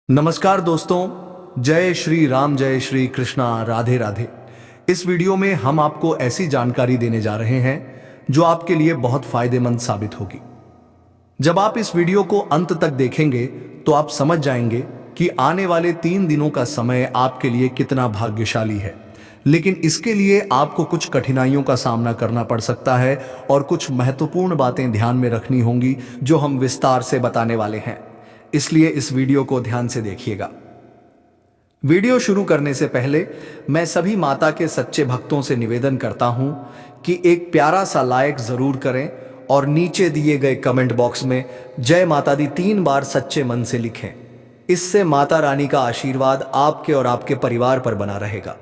नमस्कार दोस्तों, जय श्री राम, जय श्री कृष्णा, राधे राधे। इस वीडियो में हम आपको ऐसी जानकारी देने जा रहे हैं जो आपके लिए बहुत फायदेमंद साबित होगी। जब आप इस वीडियो को अंत तक देखेंगे तो आप समझ जाएंगे कि आने वाले 3 दिनों का समय आपके लिए कितना भाग्यशाली है। लेकिन इसके लिए आपको कुछ कठिनाइयों का सामना करना पड़ सकता है और कुछ महत्वपूर्ण बातें ध्यान में रखनी होंगी जो हम विस्तार से बताने वाले हैं। इसलिए इस वीडियो को ध्यान से देखिएगा। वीडियो शुरू करने से पहले मैं सभी माता के सच्चे भक्तों से निवेदन करता हूं कि एक प्यारा सा लाइक जरूर करें और नीचे दिए गए कमेंट बॉक्स में जय माता दी 3 बार सच्चे मन से लिखें। इससे माता रानी का आशीर्वाद आपके और आपके परिवार पर बना रहेगा।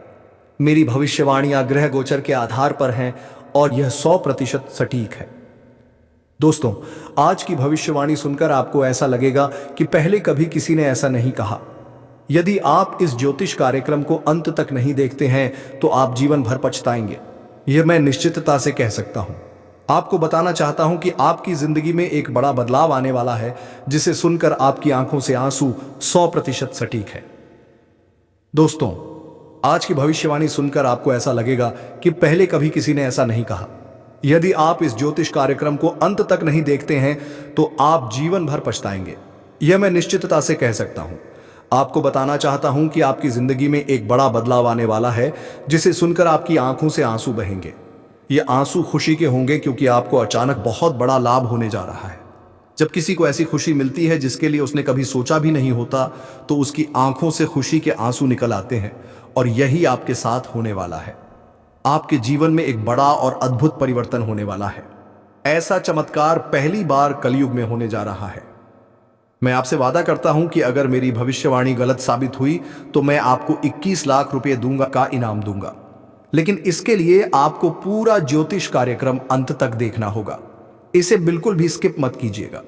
मेरी भविष्यवाणियां ग्रह गोचर के आधार पर हैं और यह 100% सटीक है। दोस्तों, आज की भविष्यवाणी सुनकर आपको ऐसा लगेगा कि पहले कभी किसी ने ऐसा नहीं कहा। यदि आप इस ज्योतिष कार्यक्रम को अंत तक नहीं देखते हैं तो आप जीवन भर पछताएंगे, यह मैं निश्चितता से कह सकता हूं। आपको बताना चाहता हूं कि आपकी जिंदगी में एक बड़ा बदलाव आने वाला है, जिसे सुनकर आपकी आंखों से आंसू 100% सटीक है। दोस्तों, आज की भविष्यवाणी सुनकर आपको ऐसा लगेगा कि पहले कभी किसी ने ऐसा नहीं कहा। यदि आप इस ज्योतिष कार्यक्रम को अंत तक नहीं देखते हैं तो आप जीवन भर पछताएंगे, यह मैं निश्चितता से कह सकता हूं। आपको बताना चाहता हूं कि आपकी जिंदगी में एक बड़ा बदलाव आने वाला है, जिसे सुनकर आपकी आंखों से आंसू बहेंगे। ये आंसू खुशी के होंगे क्योंकि आपको अचानक बहुत बड़ा लाभ होने जा रहा है। जब किसी को ऐसी खुशी मिलती है जिसके लिए उसने कभी सोचा भी नहीं होता, तो उसकी आंखों से खुशी के आंसू निकल आते हैं और यही आपके साथ होने वाला है। आपके जीवन में एक बड़ा और अद्भुत परिवर्तन होने वाला है। ऐसा चमत्कार पहली बार कलयुग में होने जा रहा है। मैं आपसे वादा करता हूं कि अगर मेरी भविष्यवाणी गलत साबित हुई तो मैं आपको 21 लाख रुपए दूंगा का इनाम दूंगा। लेकिन इसके लिए आपको पूरा ज्योतिष कार्यक्रम अंत तक देखना होगा। इसे बिल्कुल भी स्किप मत कीजिएगा।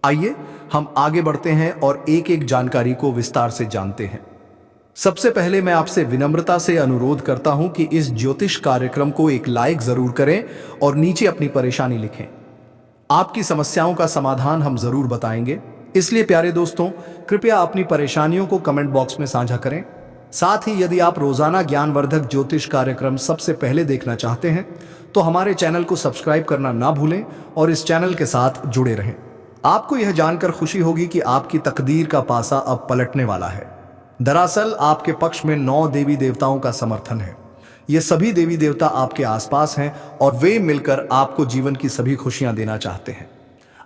आइए हम आगे बढ़ते हैं और एक एक जानकारी को विस्तार से जानते हैं। सबसे पहले मैं आपसे विनम्रता से अनुरोध करता हूं कि इस ज्योतिष कार्यक्रम को एक लाइक जरूर करें और नीचे अपनी परेशानी लिखें। आपकी समस्याओं का समाधान हम जरूर बताएंगे, इसलिए प्यारे दोस्तों, कृपया अपनी परेशानियों को कमेंट बॉक्स में साझा करें। साथ ही यदि आप रोजाना ज्ञानवर्धक ज्योतिष कार्यक्रम सबसे पहले देखना चाहते हैं तो हमारे चैनल को सब्सक्राइब करना ना भूलें और इस चैनल के साथ जुड़े रहें। आपको यह जानकर खुशी होगी कि आपकी तकदीर का पासा अब पलटने वाला है। दरअसल आपके पक्ष में 9 देवी देवताओं का समर्थन है। ये सभी देवी देवता आपके आसपास हैं और वे मिलकर आपको जीवन की सभी खुशियां देना चाहते हैं।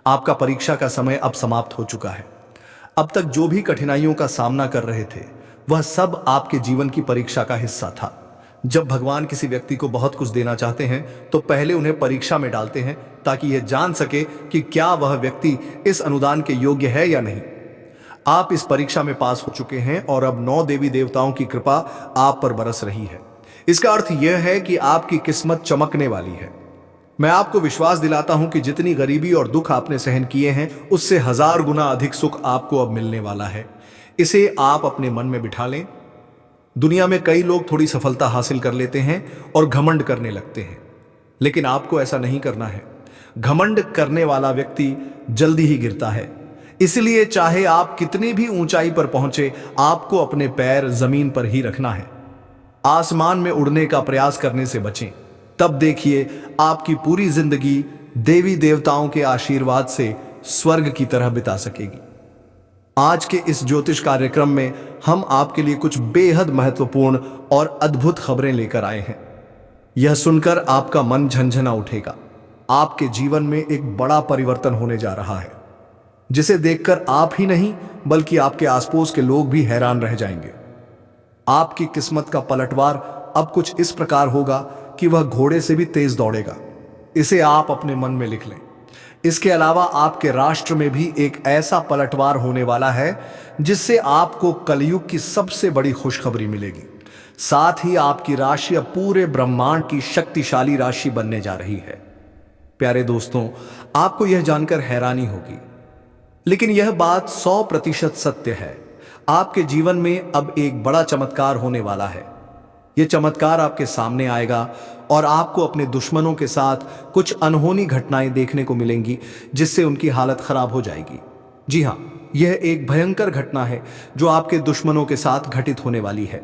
आपका परीक्षा का समय अब समाप्त हो चुका है। अब तक जो भी कठिनाइयों का सामना कर रहे थे वह सब आपके जीवन की परीक्षा का हिस्सा था। जब भगवान किसी व्यक्ति को बहुत कुछ देना चाहते हैं तो पहले उन्हें परीक्षा में डालते हैं ताकि यह जान सके कि क्या वह व्यक्ति इस अनुदान के योग्य है या नहीं। आप इस परीक्षा में पास हो चुके हैं और अब 9 देवी देवताओं की कृपा आप पर बरस रही है। इसका अर्थ यह है कि आपकी किस्मत चमकने वाली है। मैं आपको विश्वास दिलाता हूं कि जितनी गरीबी और दुख आपने सहन किए हैं उससे 1000 गुना अधिक सुख आपको अब मिलने वाला है। इसे आप अपने मन में बिठा लें। दुनिया में कई लोग थोड़ी सफलता हासिल कर लेते हैं और घमंड करने लगते हैं, लेकिन आपको ऐसा नहीं करना है। घमंड करने वाला व्यक्ति जल्दी ही गिरता है। इसलिए चाहे आप कितनी भी ऊंचाई पर पहुंचे, आपको अपने पैर जमीन पर ही रखना है। आसमान में उड़ने का प्रयास करने से बचें। तब देखिए आपकी पूरी जिंदगी देवी देवताओं के आशीर्वाद से स्वर्ग की तरह बिता सकेगी। आज के इस ज्योतिष कार्यक्रम में हम आपके लिए कुछ बेहद महत्वपूर्ण और अद्भुत खबरें लेकर आए हैं। यह सुनकर आपका मन झंझना उठेगा। आपके जीवन में एक बड़ा परिवर्तन होने जा रहा है, जिसे देखकर आप ही नहीं बल्कि आपके आसपास के लोग भी हैरान रह जाएंगे। आपकी किस्मत का पलटवार अब कुछ इस प्रकार होगा कि वह घोड़े से भी तेज दौड़ेगा। इसे आप अपने मन में लिख लें। इसके अलावा आपके राष्ट्र में भी एक ऐसा पलटवार होने वाला है जिससे आपको कलयुग की सबसे बड़ी खुशखबरी मिलेगी। साथ ही आपकी राशि अब पूरे ब्रह्मांड की शक्तिशाली राशि बनने जा रही है। प्यारे दोस्तों, आपको यह जानकर हैरानी होगी, लेकिन यह बात 100% सत्य है। आपके जीवन में अब एक बड़ा चमत्कार होने वाला है। यह चमत्कार आपके सामने आएगा और आपको अपने दुश्मनों के साथ कुछ अनहोनी घटनाएं देखने को मिलेंगी जिससे उनकी हालत खराब हो जाएगी। जी हाँ, यह एक भयंकर घटना है जो आपके दुश्मनों के साथ घटित होने वाली है।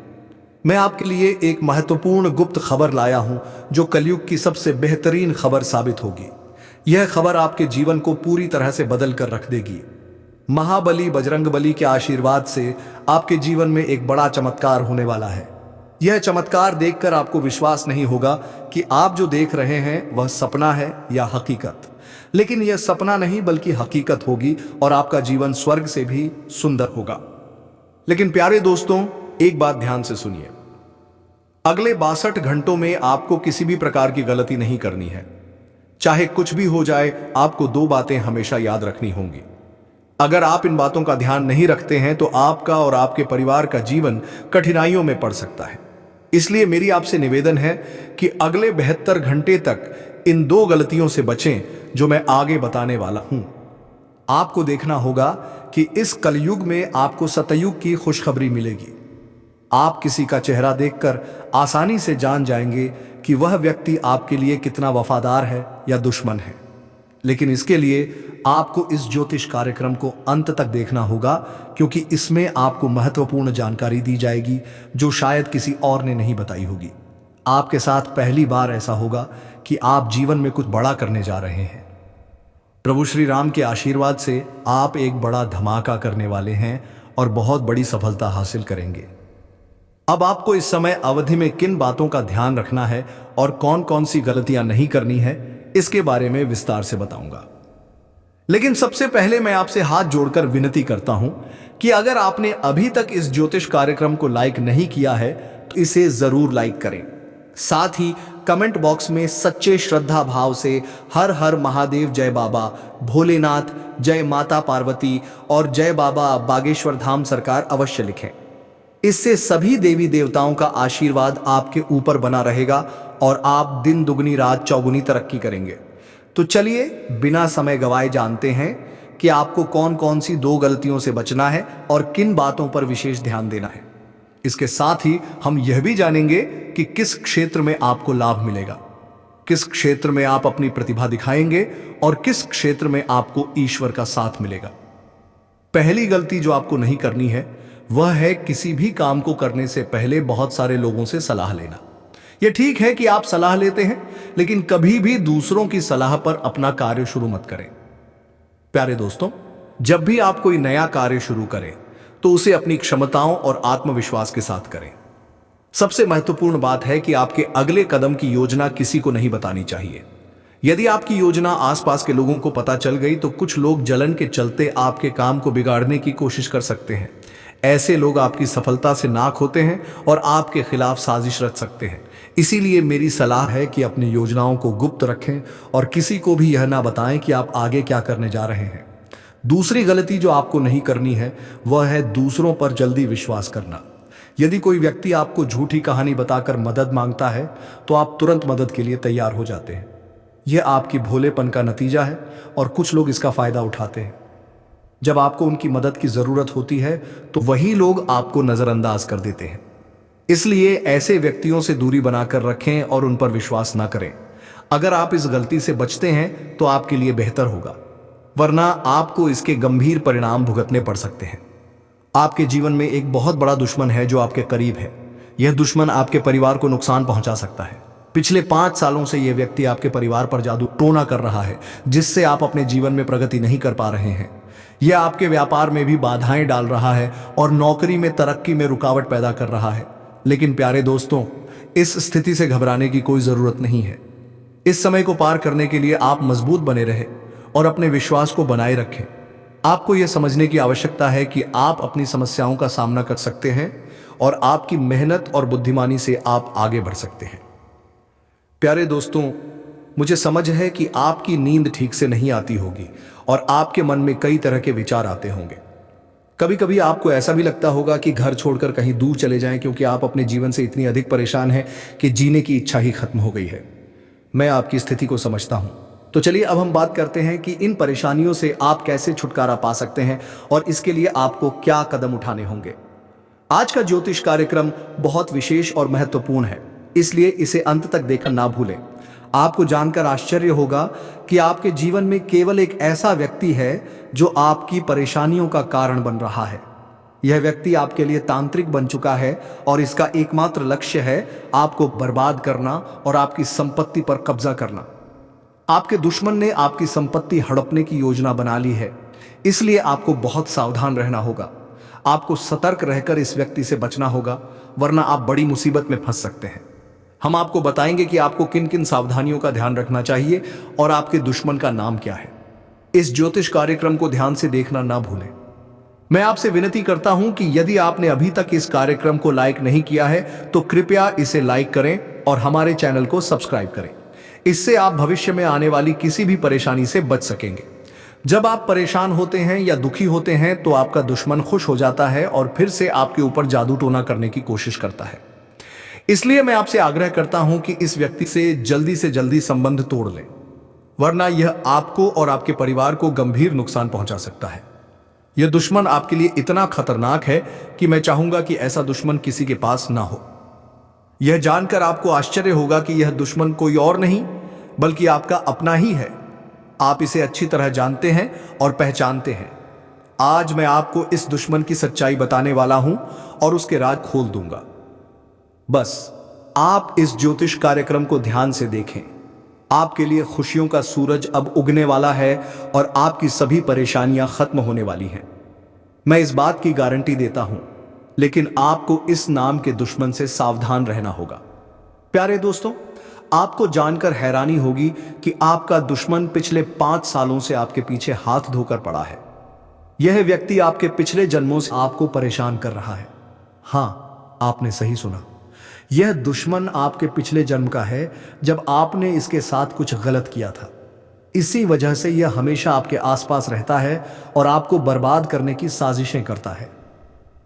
मैं आपके लिए एक महत्वपूर्ण गुप्त खबर लाया हूं जो कलयुग की सबसे बेहतरीन खबर साबित होगी। यह खबर आपके जीवन को पूरी तरह से बदल कर रख देगी। महाबली बजरंगबली के आशीर्वाद से आपके जीवन में एक बड़ा चमत्कार होने वाला है। यह चमत्कार देखकर आपको विश्वास नहीं होगा कि आप जो देख रहे हैं वह सपना है या हकीकत। लेकिन यह सपना नहीं बल्कि हकीकत होगी और आपका जीवन स्वर्ग से भी सुंदर होगा। लेकिन प्यारे दोस्तों, एक बात ध्यान से सुनिए। अगले 62 घंटों में आपको किसी भी प्रकार की गलती नहीं करनी है। चाहे कुछ भी हो जाए, आपको 2 बातें हमेशा याद रखनी होंगी। अगर आप इन बातों का ध्यान नहीं रखते हैं तो आपका और आपके परिवार का जीवन कठिनाइयों में पड़ सकता है। इसलिए मेरी आपसे निवेदन है कि अगले 72 घंटे तक इन 2 गलतियों से बचें जो मैं आगे बताने वाला हूं। आपको देखना होगा कि इस कलयुग में आपको सतयुग की खुशखबरी मिलेगी। आप किसी का चेहरा देखकर आसानी से जान जाएंगे कि वह व्यक्ति आपके लिए कितना वफादार है या दुश्मन है। लेकिन इसके लिए आपको इस ज्योतिष कार्यक्रम को अंत तक देखना होगा, क्योंकि इसमें आपको महत्वपूर्ण जानकारी दी जाएगी जो शायद किसी और ने नहीं बताई होगी। आपके साथ पहली बार ऐसा होगा कि आप जीवन में कुछ बड़ा करने जा रहे हैं। प्रभु श्री राम के आशीर्वाद से आप एक बड़ा धमाका करने वाले हैं और बहुत बड़ी सफलता हासिल करेंगे। अब आपको इस समय अवधि में किन बातों का ध्यान रखना है और कौन कौन सी गलतियां नहीं करनी है, इसके बारे में विस्तार से बताऊंगा। लेकिन सबसे पहले मैं आपसे हाथ जोड़कर विनती करता हूं कि अगर आपने अभी तक इस ज्योतिष कार्यक्रम को लाइक नहीं किया है तो इसे जरूर लाइक करें। साथ ही कमेंट बॉक्स में सच्चे श्रद्धा भाव से हर हर महादेव, जय बाबा भोलेनाथ, जय माता पार्वती और जय बाबा बागेश्वर धाम सरकार अवश्य लिखें। इससे सभी देवी देवताओं का आशीर्वाद आपके ऊपर बना रहेगा और आप दिन दुगनी रात चौगुनी तरक्की करेंगे। तो चलिए बिना समय गवाए जानते हैं कि आपको कौन कौन सी 2 गलतियों से बचना है और किन बातों पर विशेष ध्यान देना है। इसके साथ ही हम यह भी जानेंगे कि किस क्षेत्र में आपको लाभ मिलेगा, किस क्षेत्र में आप अपनी प्रतिभा दिखाएंगे और किस क्षेत्र में आपको ईश्वर का साथ मिलेगा। पहली गलती जो आपको नहीं करनी है वह है किसी भी काम को करने से पहले बहुत सारे लोगों से सलाह लेना। यह ठीक है कि आप सलाह लेते हैं, लेकिन कभी भी दूसरों की सलाह पर अपना कार्य शुरू मत करें। प्यारे दोस्तों, जब भी आप कोई नया कार्य शुरू करें तो उसे अपनी क्षमताओं और आत्मविश्वास के साथ करें। सबसे महत्वपूर्ण बात है कि आपके अगले कदम की योजना किसी को नहीं बतानी चाहिए। यदि आपकी योजना आसपास के लोगों को पता चल गई तो कुछ लोग जलन के चलते आपके काम को बिगाड़ने की कोशिश कर सकते हैं। ऐसे लोग आपकी सफलता से नाख होते हैं और आपके खिलाफ साजिश रच सकते हैं। इसीलिए मेरी सलाह है कि अपनी योजनाओं को गुप्त रखें और किसी को भी यह ना बताएं कि आप आगे क्या करने जा रहे हैं। दूसरी गलती जो आपको नहीं करनी है वह है दूसरों पर जल्दी विश्वास करना। यदि कोई व्यक्ति आपको झूठी कहानी बताकर मदद मांगता है तो आप तुरंत मदद के लिए तैयार हो जाते हैं। यह आपकी भोलेपन का नतीजा है और कुछ लोग इसका फायदा उठाते हैं। जब आपको उनकी मदद की जरूरत होती है तो वही लोग आपको नजरअंदाज कर देते हैं। इसलिए ऐसे व्यक्तियों से दूरी बनाकर रखें और उन पर विश्वास ना करें। अगर आप इस गलती से बचते हैं तो आपके लिए बेहतर होगा, वरना आपको इसके गंभीर परिणाम भुगतने पड़ सकते हैं। आपके जीवन में एक बहुत बड़ा दुश्मन है जो आपके करीब है। यह दुश्मन आपके परिवार को नुकसान पहुंचा सकता है। पिछले 5 सालों से यह व्यक्ति आपके परिवार पर जादू टोना कर रहा है, जिससे आप अपने जीवन में प्रगति नहीं कर पा रहे हैं। यह आपके व्यापार में भी बाधाएं डाल रहा है और नौकरी में तरक्की में रुकावट पैदा कर रहा है। लेकिन प्यारे दोस्तों, इस स्थिति से घबराने की कोई जरूरत नहीं है। इस समय को पार करने के लिए आप मजबूत बने रहें और अपने विश्वास को बनाए रखें। आपको यह समझने की आवश्यकता है कि आप अपनी समस्याओं का सामना कर सकते हैं और आपकी मेहनत और बुद्धिमानी से आप आगे बढ़ सकते हैं। प्यारे दोस्तों, मुझे समझ है कि आपकी नींद ठीक से नहीं आती होगी और आपके मन में कई तरह के विचार आते होंगे। कभी कभी आपको ऐसा भी लगता होगा कि घर छोड़कर कहीं दूर चले जाएं, क्योंकि आप अपने जीवन से इतनी अधिक परेशान हैं कि जीने की इच्छा ही खत्म हो गई है। मैं आपकी स्थिति को समझता हूं। तो चलिए अब हम बात करते हैं कि इन परेशानियों से आप कैसे छुटकारा पा सकते हैं और इसके लिए आपको क्या कदम उठाने होंगे। आज का ज्योतिष कार्यक्रम बहुत विशेष और महत्वपूर्ण है, इसलिए इसे अंत तक देखना ना भूलें। आपको जानकर आश्चर्य होगा कि आपके जीवन में केवल एक ऐसा व्यक्ति है जो आपकी परेशानियों का कारण बन रहा है। यह व्यक्ति आपके लिए तांत्रिक बन चुका है और इसका एकमात्र लक्ष्य है आपको बर्बाद करना और आपकी संपत्ति पर कब्जा करना। आपके दुश्मन ने आपकी संपत्ति हड़पने की योजना बना ली है, इसलिए आपको बहुत सावधान रहना होगा। आपको सतर्क रहकर इस व्यक्ति से बचना होगा, वरना आप बड़ी मुसीबत में फंस सकते हैं। हम आपको बताएंगे कि आपको किन किन सावधानियों का ध्यान रखना चाहिए और आपके दुश्मन का नाम क्या है। इस ज्योतिष कार्यक्रम को ध्यान से देखना ना भूलें। मैं आपसे विनती करता हूं कि यदि आपने अभी तक इस कार्यक्रम को लाइक नहीं किया है तो कृपया इसे लाइक करें और हमारे चैनल को सब्सक्राइब करें। इससे आप भविष्य में आने वाली किसी भी परेशानी से बच सकेंगे। जब आप परेशान होते हैं या दुखी होते हैं तो आपका दुश्मन खुश हो जाता है और फिर से आपके ऊपर जादू टोना करने की कोशिश करता है। इसलिए मैं आपसे आग्रह करता हूं कि इस व्यक्ति से जल्दी संबंध तोड़ लें, वरना यह आपको और आपके परिवार को गंभीर नुकसान पहुंचा सकता है। यह दुश्मन आपके लिए इतना खतरनाक है कि मैं चाहूंगा कि ऐसा दुश्मन किसी के पास ना हो। यह जानकर आपको आश्चर्य होगा कि यह दुश्मन कोई और नहीं बल्कि आपका अपना ही है। आप इसे अच्छी तरह जानते हैं और पहचानते हैं। आज मैं आपको इस दुश्मन की सच्चाई बताने वाला हूं और उसके राज खोल दूंगा। बस आप इस ज्योतिष कार्यक्रम को ध्यान से देखें। आपके लिए खुशियों का सूरज अब उगने वाला है और आपकी सभी परेशानियां खत्म होने वाली हैं। मैं इस बात की गारंटी देता हूं, लेकिन आपको इस नाम के दुश्मन से सावधान रहना होगा। प्यारे दोस्तों, आपको जानकर हैरानी होगी कि आपका दुश्मन पिछले 5 सालों से आपके पीछे हाथ धोकर पड़ा है। यह व्यक्ति आपके पिछले जन्मों से आपको परेशान कर रहा है। हां, आपने सही सुना। यह दुश्मन आपके पिछले जन्म का है, जब आपने इसके साथ कुछ गलत किया था। इसी वजह से यह हमेशा आपके आसपास रहता है और आपको बर्बाद करने की साजिशें करता है।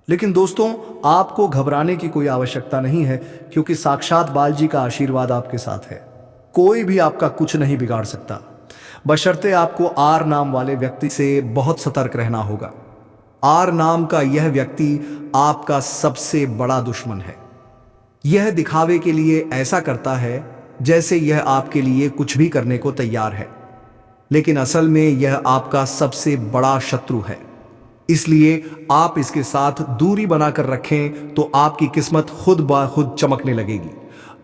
लेकिन दोस्तों, आपको घबराने की कोई आवश्यकता नहीं है, क्योंकि साक्षात बालाजी का आशीर्वाद आपके साथ है। कोई भी आपका कुछ नहीं बिगाड़ सकता, बशर्ते आपको आर नाम वाले व्यक्ति से बहुत सतर्क रहना होगा। आर नाम का यह व्यक्ति आपका सबसे बड़ा दुश्मन है। यह दिखावे के लिए ऐसा करता है जैसे यह आपके लिए कुछ भी करने को तैयार है, लेकिन असल में यह आपका सबसे बड़ा शत्रु है। इसलिए आप इसके साथ दूरी बनाकर रखें तो आपकी किस्मत खुद ब खुद चमकने लगेगी।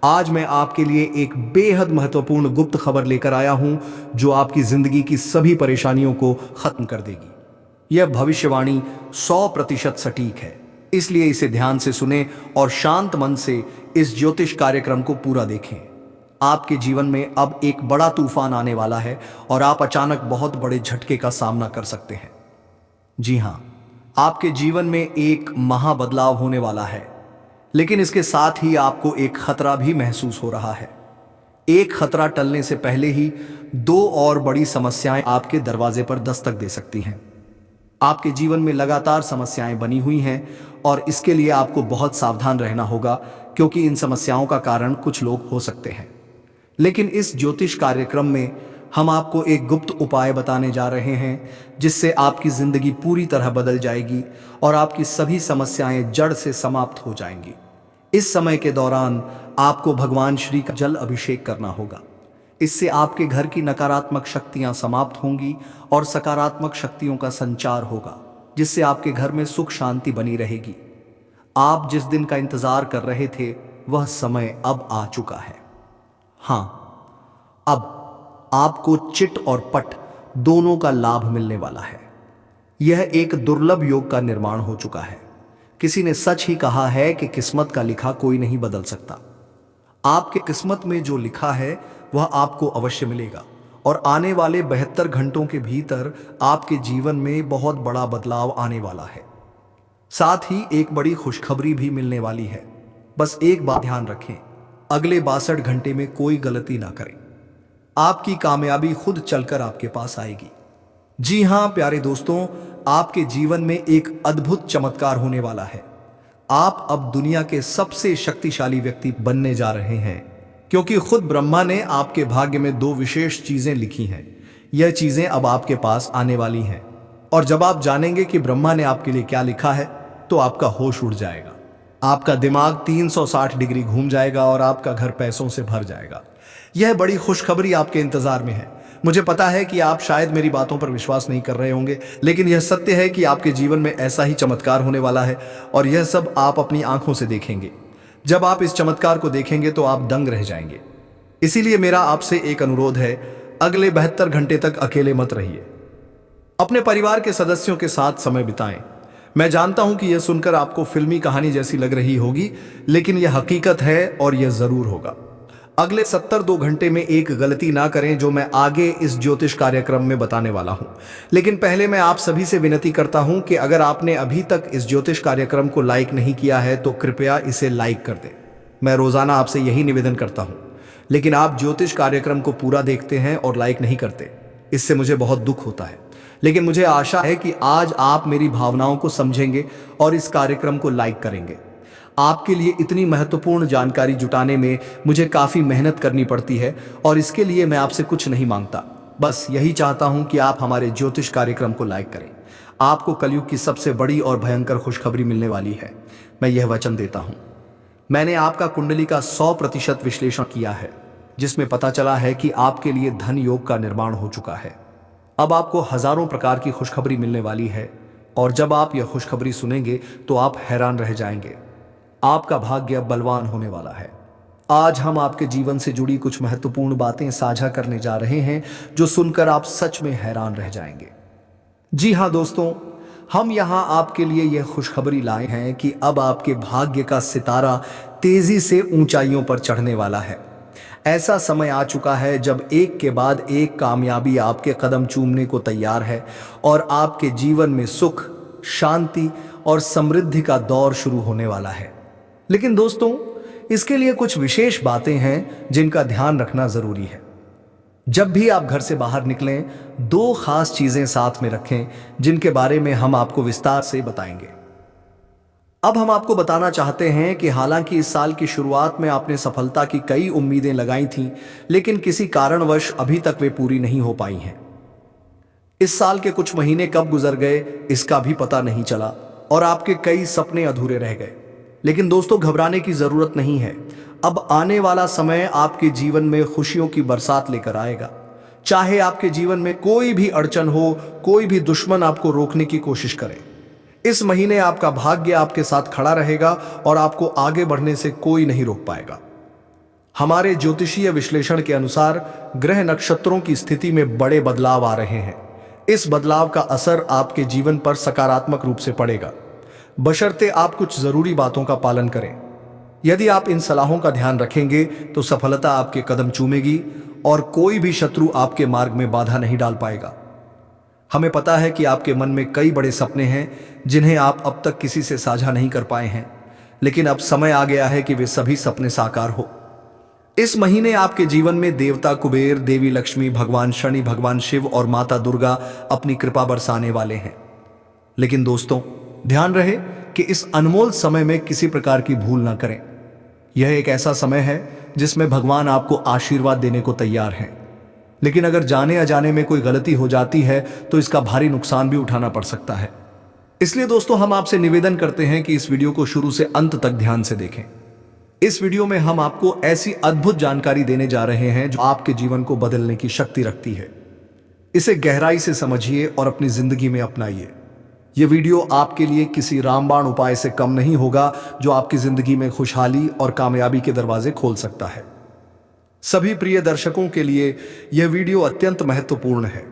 आज मैं आपके लिए एक बेहद महत्वपूर्ण गुप्त खबर लेकर आया हूं, जो आपकी जिंदगी की सभी परेशानियों को खत्म कर देगी। यह भविष्यवाणी 100% सटीक है, इसलिए इसे ध्यान से सुने और शांत मन से इस ज्योतिष कार्यक्रम को पूरा देखें। आपके जीवन में अब एक बड़ा तूफान आने वाला है और आप अचानक बहुत बड़े झटके का सामना कर सकते हैं। जी हां, आपके जीवन में एक महाबदलाव होने वाला है, लेकिन इसके साथ ही आपको एक खतरा भी महसूस हो रहा है। एक खतरा टलने से पहले ही 2 और बड़ी समस्याएं आपके दरवाजे पर दस्तक दे सकती हैं। आपके जीवन में लगातार समस्याएं बनी हुई हैं और इसके लिए आपको बहुत सावधान रहना होगा, क्योंकि इन समस्याओं का कारण कुछ लोग हो सकते हैं। लेकिन इस ज्योतिष कार्यक्रम में हम आपको एक गुप्त उपाय बताने जा रहे हैं, जिससे आपकी जिंदगी पूरी तरह बदल जाएगी और आपकी सभी समस्याएं जड़ से समाप्त हो जाएंगी। इस समय के दौरान आपको भगवान श्री का जल अभिषेक करना होगा। इससे आपके घर की नकारात्मक शक्तियां समाप्त होंगी और सकारात्मक शक्तियों का संचार होगा, जिससे आपके घर में सुख शांति बनी रहेगी। आप जिस दिन का इंतजार कर रहे थे वह समय अब आ चुका है। हां, अब आपको चिट और पट दोनों का लाभ मिलने वाला है। यह एक दुर्लभ योग का निर्माण हो चुका है। किसी ने सच ही कहा है कि किस्मत का लिखा कोई नहीं बदल सकता। आपके किस्मत में जो लिखा है वह आपको अवश्य मिलेगा और आने वाले 72 घंटों के भीतर आपके जीवन में बहुत बड़ा बदलाव आने वाला है। साथ ही एक बड़ी खुशखबरी भी मिलने वाली है। बस एक बात ध्यान रखें, अगले 62 घंटे में कोई गलती ना करें। आपकी कामयाबी खुद चलकर आपके पास आएगी। जी हां प्यारे दोस्तों, आपके जीवन में एक अद्भुत चमत्कार होने वाला है। आप अब दुनिया के सबसे शक्तिशाली व्यक्ति बनने जा रहे हैं, क्योंकि खुद ब्रह्मा ने आपके भाग्य में 2 विशेष चीजें लिखी हैं। यह चीजें अब आपके पास आने वाली हैं, और जब आप जानेंगे कि ब्रह्मा ने आपके लिए क्या लिखा है तो आपका होश उड़ जाएगा। आपका दिमाग 360 डिग्री घूम जाएगा और आपका घर पैसों से भर जाएगा। यह बड़ी खुशखबरी आपके इंतजार में है। मुझे पता है कि आप शायद मेरी बातों पर विश्वास नहीं कर रहे होंगे, लेकिन यह सत्य है कि आपके जीवन में ऐसा ही चमत्कार होने वाला है और यह सब आप अपनी आंखों से देखेंगे। जब आप इस चमत्कार को देखेंगे तो आप दंग रह जाएंगे। इसीलिए मेरा आपसे एक अनुरोध है, अगले 72 घंटे तक अकेले मत रहिए। अपने परिवार के सदस्यों के साथ समय बिताएं। मैं जानता हूं कि यह सुनकर आपको फिल्मी कहानी जैसी लग रही होगी, लेकिन यह हकीकत है और यह जरूर होगा। अगले 72 घंटे में एक गलती ना करें जो मैं आगे इस ज्योतिष कार्यक्रम में बताने वाला हूं। लेकिन पहले मैं आप सभी से विनती करता हूं कि अगर आपने अभी तक इस ज्योतिष कार्यक्रम को लाइक नहीं किया है तो कृपया इसे लाइक कर दें। मैं रोजाना आपसे यही निवेदन करता हूं, लेकिन आप ज्योतिष कार्यक्रम को पूरा देखते हैं और लाइक नहीं करते। इससे मुझे बहुत दुख होता है, लेकिन मुझे आशा है कि आज आप मेरी भावनाओं को समझेंगे और इस कार्यक्रम को लाइक करेंगे। आपके लिए इतनी महत्वपूर्ण जानकारी जुटाने में मुझे काफी मेहनत करनी पड़ती है और इसके लिए मैं आपसे कुछ नहीं मांगता, बस यही चाहता हूं कि आप हमारे ज्योतिष कार्यक्रम को लाइक करें। आपको कलयुग की सबसे बड़ी और भयंकर खुशखबरी मिलने वाली है, मैं यह वचन देता हूं। मैंने आपका कुंडली का 100% विश्लेषण किया है, जिसमें पता चला है कि आपके लिए धन योग का निर्माण हो चुका है। अब आपको हजारों प्रकार की खुशखबरी मिलने वाली है और जब आप यह खुशखबरी सुनेंगे तो आप हैरान रह जाएंगे। आपका भाग्य बलवान होने वाला है। आज हम आपके जीवन से जुड़ी कुछ महत्वपूर्ण बातें साझा करने जा रहे हैं जो सुनकर आप सच में हैरान रह जाएंगे। जी हां दोस्तों, हम यहां आपके लिए यह खुशखबरी लाए हैं कि अब आपके भाग्य का सितारा तेजी से ऊंचाइयों पर चढ़ने वाला है। ऐसा समय आ चुका है जब एक के बाद एक कामयाबी आपके कदम चूमने को तैयार है और आपके जीवन में सुख, शांति और समृद्धि का दौर शुरू होने वाला है। लेकिन दोस्तों, इसके लिए कुछ विशेष बातें हैं जिनका ध्यान रखना जरूरी है। जब भी आप घर से बाहर निकलें, 2 खास चीजें साथ में रखें जिनके बारे में हम आपको विस्तार से बताएंगे। अब हम आपको बताना चाहते हैं कि हालांकि इस साल की शुरुआत में आपने सफलता की कई उम्मीदें लगाई थीं, लेकिन किसी कारणवश अभी तक वे पूरी नहीं हो पाई हैं। इस साल के कुछ महीने कब गुजर गए इसका भी पता नहीं चला और आपके कई सपने अधूरे रह गए। लेकिन दोस्तों, घबराने की जरूरत नहीं है। अब आने वाला समय आपके जीवन में खुशियों की बरसात लेकर आएगा। चाहे आपके जीवन में कोई भी अड़चन हो, कोई भी दुश्मन आपको रोकने की कोशिश करे, इस महीने आपका भाग्य आपके साथ खड़ा रहेगा और आपको आगे बढ़ने से कोई नहीं रोक पाएगा। हमारे ज्योतिषीय विश्लेषण के अनुसार ग्रह नक्षत्रों की स्थिति में बड़े बदलाव आ रहे हैं। इस बदलाव का असर आपके जीवन पर सकारात्मक रूप से पड़ेगा, बशर्ते आप कुछ जरूरी बातों का पालन करें। यदि आप इन सलाहों का ध्यान रखेंगे तो सफलता आपके कदम चूमेगी और कोई भी शत्रु आपके मार्ग में बाधा नहीं डाल पाएगा। हमें पता है कि आपके मन में कई बड़े सपने हैं जिन्हें आप अब तक किसी से साझा नहीं कर पाए हैं, लेकिन अब समय आ गया है कि वे सभी सपने साकार हो। इस महीने आपके जीवन में देवता कुबेर, देवी लक्ष्मी, भगवान शनि, भगवान शिव और माता दुर्गा अपनी कृपा बरसाने वाले हैं। लेकिन दोस्तों, ध्यान रहे कि इस अनमोल समय में किसी प्रकार की भूल ना करें। यह एक ऐसा समय है जिसमें भगवान आपको आशीर्वाद देने को तैयार हैं, लेकिन अगर जाने अजाने में कोई गलती हो जाती है तो इसका भारी नुकसान भी उठाना पड़ सकता है। इसलिए दोस्तों, हम आपसे निवेदन करते हैं कि इस वीडियो को शुरू से अंत तक ध्यान से देखें। इस वीडियो में हम आपको ऐसी अद्भुत जानकारी देने जा रहे हैं जो आपके जीवन को बदलने की शक्ति रखती है। इसे गहराई से समझिए और अपनी जिंदगी में अपनाइए। यह वीडियो आपके लिए किसी रामबाण उपाय से कम नहीं होगा जो आपकी जिंदगी में खुशहाली और कामयाबी के दरवाजे खोल सकता है। सभी प्रिय दर्शकों के लिए यह वीडियो अत्यंत महत्वपूर्ण है,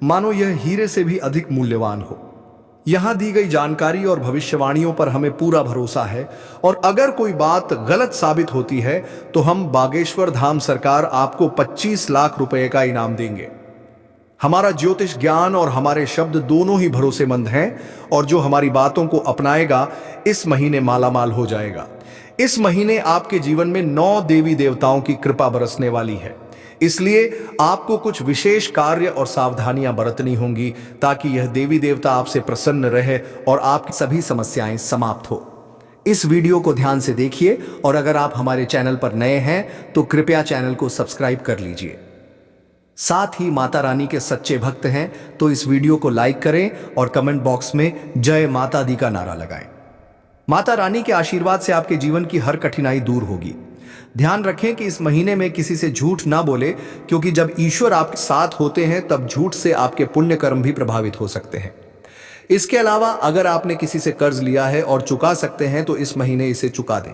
मानो यह हीरे से भी अधिक मूल्यवान हो। यहां दी गई जानकारी और भविष्यवाणियों पर हमें पूरा भरोसा है और अगर कोई बात गलत साबित होती है तो हम बागेश्वर धाम सरकार आपको 25 लाख रुपए का इनाम देंगे। हमारा ज्योतिष ज्ञान और हमारे शब्द दोनों ही भरोसेमंद हैं और जो हमारी बातों को अपनाएगा इस महीने मालामाल हो जाएगा। इस महीने आपके जीवन में 9 देवी देवताओं की कृपा बरसने वाली है, इसलिए आपको कुछ विशेष कार्य और सावधानियां बरतनी होंगी ताकि यह देवी देवता आपसे प्रसन्न रहे और आपकी सभी समस्याएं समाप्त हो। इस वीडियो को ध्यान से देखिए और अगर आप हमारे चैनल पर नए हैं तो कृपया चैनल को सब्सक्राइब कर लीजिए। साथ ही माता रानी के सच्चे भक्त हैं तो इस वीडियो को लाइक करें और कमेंट बॉक्स में जय माता दी का नारा लगाएं। माता रानी के आशीर्वाद से आपके जीवन की हर कठिनाई दूर होगी। ध्यान रखें कि इस महीने में किसी से झूठ ना बोले, क्योंकि जब ईश्वर आपके साथ होते हैं तब झूठ से आपके पुण्य कर्म भी प्रभावित हो सकते हैं। इसके अलावा अगर आपने किसी से कर्ज लिया है और चुका सकते हैं तो इस महीने इसे चुका दें।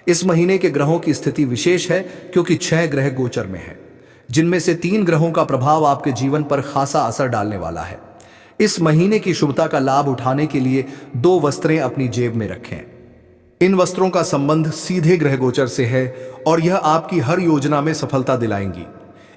इस महीने के ग्रहों की स्थिति विशेष है क्योंकि 6 ग्रह गोचर में है, जिनमें से 3 ग्रहों का प्रभाव आपके जीवन पर खासा असर डालने वाला है। इस महीने की शुभता का लाभ उठाने के लिए 2 वस्त्रें अपनी जेब में रखें। इन वस्त्रों का संबंध सीधे ग्रह गोचर से है और यह आपकी हर योजना में सफलता दिलाएंगी।